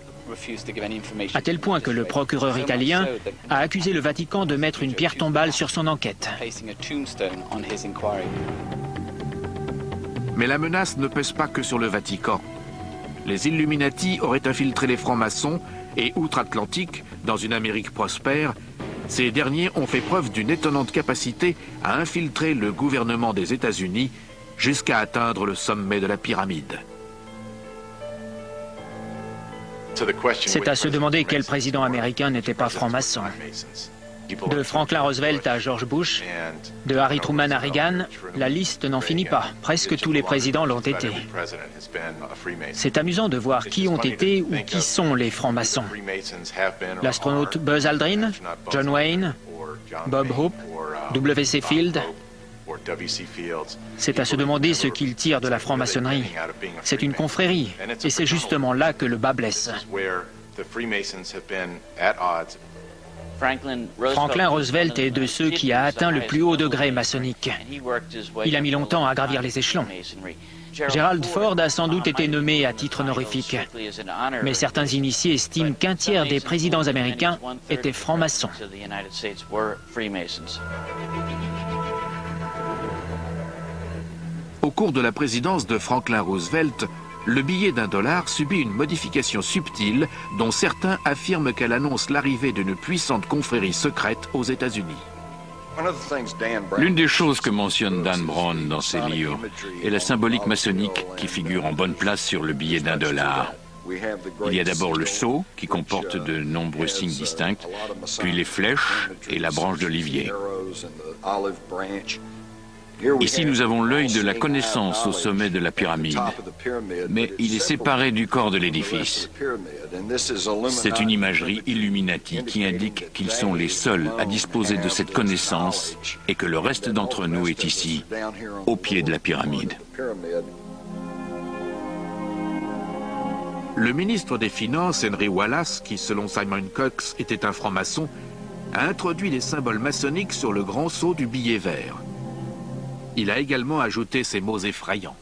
À tel point que le procureur italien a accusé le Vatican de mettre une pierre tombale sur son enquête. Mais la menace ne pèse pas que sur le Vatican. Les Illuminati auraient infiltré les francs-maçons et, outre-Atlantique, dans une Amérique prospère, ces derniers ont fait preuve d'une étonnante capacité à infiltrer le gouvernement des États-Unis jusqu'à atteindre le sommet de la pyramide. C'est à se demander quel président américain n'était pas franc-maçon. De Franklin Roosevelt à George Bush, de Harry Truman à Reagan, la liste n'en finit pas. Presque tous les présidents l'ont été. C'est amusant de voir qui ont été ou qui sont les francs-maçons. L'astronaute Buzz Aldrin, John Wayne, Bob Hope, W.C. Field. C'est à se demander ce qu'ils tirent de la franc-maçonnerie. C'est une confrérie, et c'est justement là que le bas blesse. Franklin Roosevelt est de ceux qui a atteint le plus haut degré maçonnique. Il a mis longtemps à gravir les échelons. Gerald Ford a sans doute été nommé à titre honorifique, mais certains initiés estiment qu'un tiers des présidents américains étaient francs-maçons. Au cours de la présidence de Franklin Roosevelt, le billet d'$1 subit une modification subtile dont certains affirment qu'elle annonce l'arrivée d'une puissante confrérie secrète aux États-Unis. L'une des choses que mentionne Dan Brown dans ses livres est la symbolique maçonnique qui figure en bonne place sur le billet d'$1. Il y a d'abord le sceau, qui comporte de nombreux signes distincts, puis les flèches et la branche d'olivier. Ici, nous avons l'œil de la connaissance au sommet de la pyramide, mais il est séparé du corps de l'édifice. C'est une imagerie Illuminati qui indique qu'ils sont les seuls à disposer de cette connaissance et que le reste d'entre nous est ici, au pied de la pyramide. Le ministre des Finances, Henry Wallace, qui selon Simon Cox était un franc-maçon, a introduit les symboles maçonniques sur le grand sceau du billet vert. Il a également ajouté ces mots effrayants.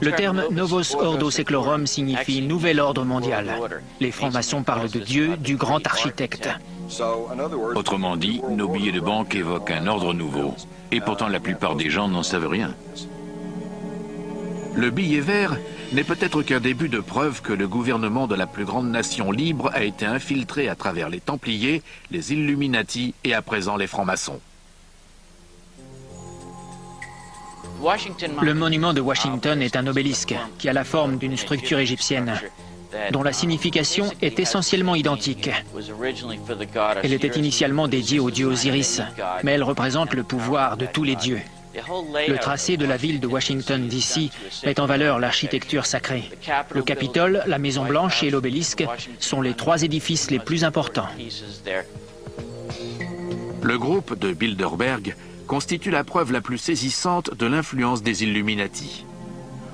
Le terme Novus Ordo Seclorum signifie Nouvel Ordre Mondial. Les francs-maçons parlent de Dieu, du grand architecte. Autrement dit, nos billets de banque évoquent un ordre nouveau, et pourtant la plupart des gens n'en savent rien. Le billet vert n'est peut-être qu'un début de preuve que le gouvernement de la plus grande nation libre a été infiltré à travers les Templiers, les Illuminati et à présent les francs-maçons. Le monument de Washington est un obélisque qui a la forme d'une structure égyptienne, dont la signification est essentiellement identique. Elle était initialement dédiée au dieu Osiris, mais elle représente le pouvoir de tous les dieux. Le tracé de la ville de Washington, D.C. met en valeur l'architecture sacrée. Le Capitole, la Maison Blanche et l'obélisque sont les trois édifices les plus importants. Le groupe de Bilderberg constitue la preuve la plus saisissante de l'influence des Illuminati.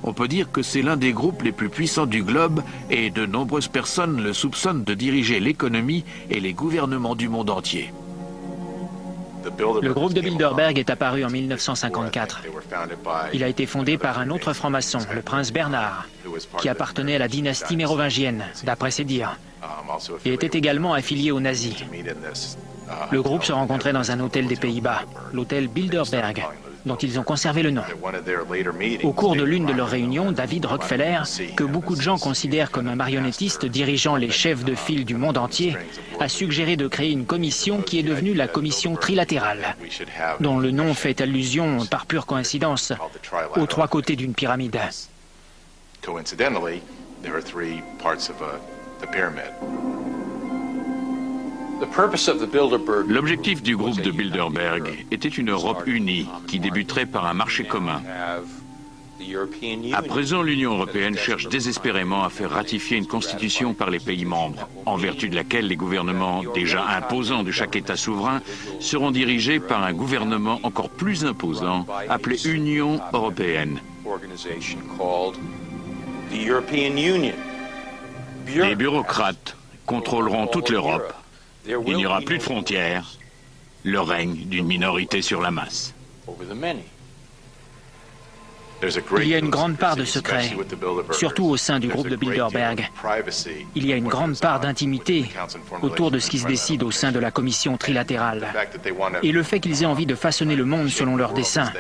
On peut dire que c'est l'un des groupes les plus puissants du globe et de nombreuses personnes le soupçonnent de diriger l'économie et les gouvernements du monde entier. Le groupe de Bilderberg est apparu en 1954. Il a été fondé par un autre franc-maçon, le prince Bernard, qui appartenait à la dynastie mérovingienne, d'après ses dires, et était également affilié aux nazis. Le groupe se rencontrait dans un hôtel des Pays-Bas, l'hôtel Bilderberg, dont ils ont conservé le nom. Au cours de l'une de leurs réunions, David Rockefeller, que beaucoup de gens considèrent comme un marionnettiste dirigeant les chefs de file du monde entier, a suggéré de créer une commission qui est devenue la commission trilatérale, dont le nom fait allusion, par pure coïncidence, aux trois côtés d'une pyramide. L'objectif du groupe de Bilderberg était une Europe unie qui débuterait par un marché commun. À présent, l'Union européenne cherche désespérément à faire ratifier une constitution par les pays membres, en vertu de laquelle les gouvernements déjà imposants de chaque État souverain seront dirigés par un gouvernement encore plus imposant, appelé Union européenne. Les bureaucrates contrôleront toute l'Europe. Il n'y aura plus de frontières, le règne d'une minorité sur la masse. Il y a une grande part de secret, surtout au sein du groupe de Bilderberg. Il y a une grande part d'intimité autour de ce qui se décide au sein de la commission trilatérale. Et le fait qu'ils aient envie de façonner le monde selon leurs desseins,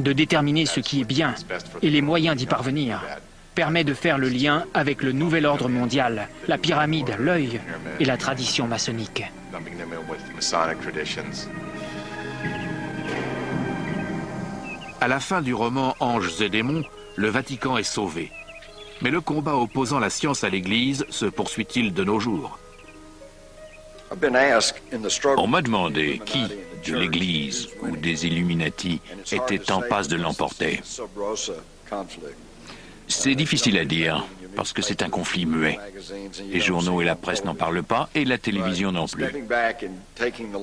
de déterminer ce qui est bien et les moyens d'y parvenir, permet de faire le lien avec le nouvel ordre mondial, la pyramide, l'œil et la tradition maçonnique. À la fin du roman Anges et démons, le Vatican est sauvé. Mais le combat opposant la science à l'Église se poursuit-il de nos jours? On m'a demandé qui, de l'Église ou des Illuminati, était en passe de l'emporter. C'est difficile à dire, parce que c'est un conflit muet. Les journaux et la presse n'en parlent pas, et la télévision non plus.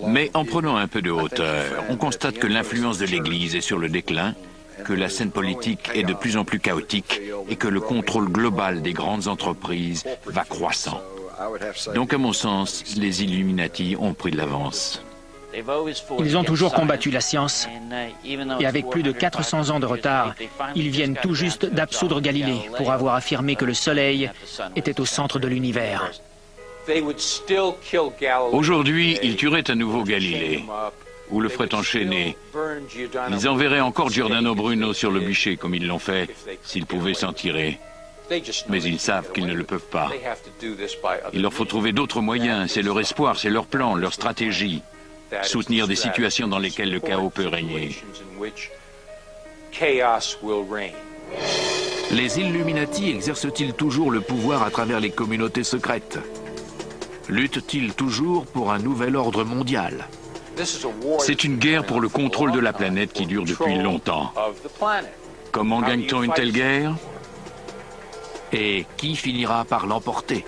Mais en prenant un peu de hauteur, on constate que l'influence de l'Église est sur le déclin, que la scène politique est de plus en plus chaotique, et que le contrôle global des grandes entreprises va croissant. Donc, à mon sens, les Illuminati ont pris de l'avance. Ils ont toujours combattu la science, et avec plus de 400 ans de retard, ils viennent tout juste d'absoudre Galilée pour avoir affirmé que le Soleil était au centre de l'univers. Aujourd'hui, ils tueraient à nouveau Galilée, ou le feraient enchaîner. Ils enverraient encore Giordano Bruno sur le bûcher, comme ils l'ont fait, s'ils pouvaient s'en tirer. Mais ils savent qu'ils ne le peuvent pas. Il leur faut trouver d'autres moyens, c'est leur espoir, c'est leur plan, leur stratégie. Soutenir des situations dans lesquelles le chaos peut régner. Les Illuminati exercent-ils toujours le pouvoir à travers les communautés secrètes? Luttent-ils toujours pour un nouvel ordre mondial? C'est une guerre pour le contrôle de la planète qui dure depuis longtemps. Comment gagne-t-on une telle guerre? Et qui finira par l'emporter?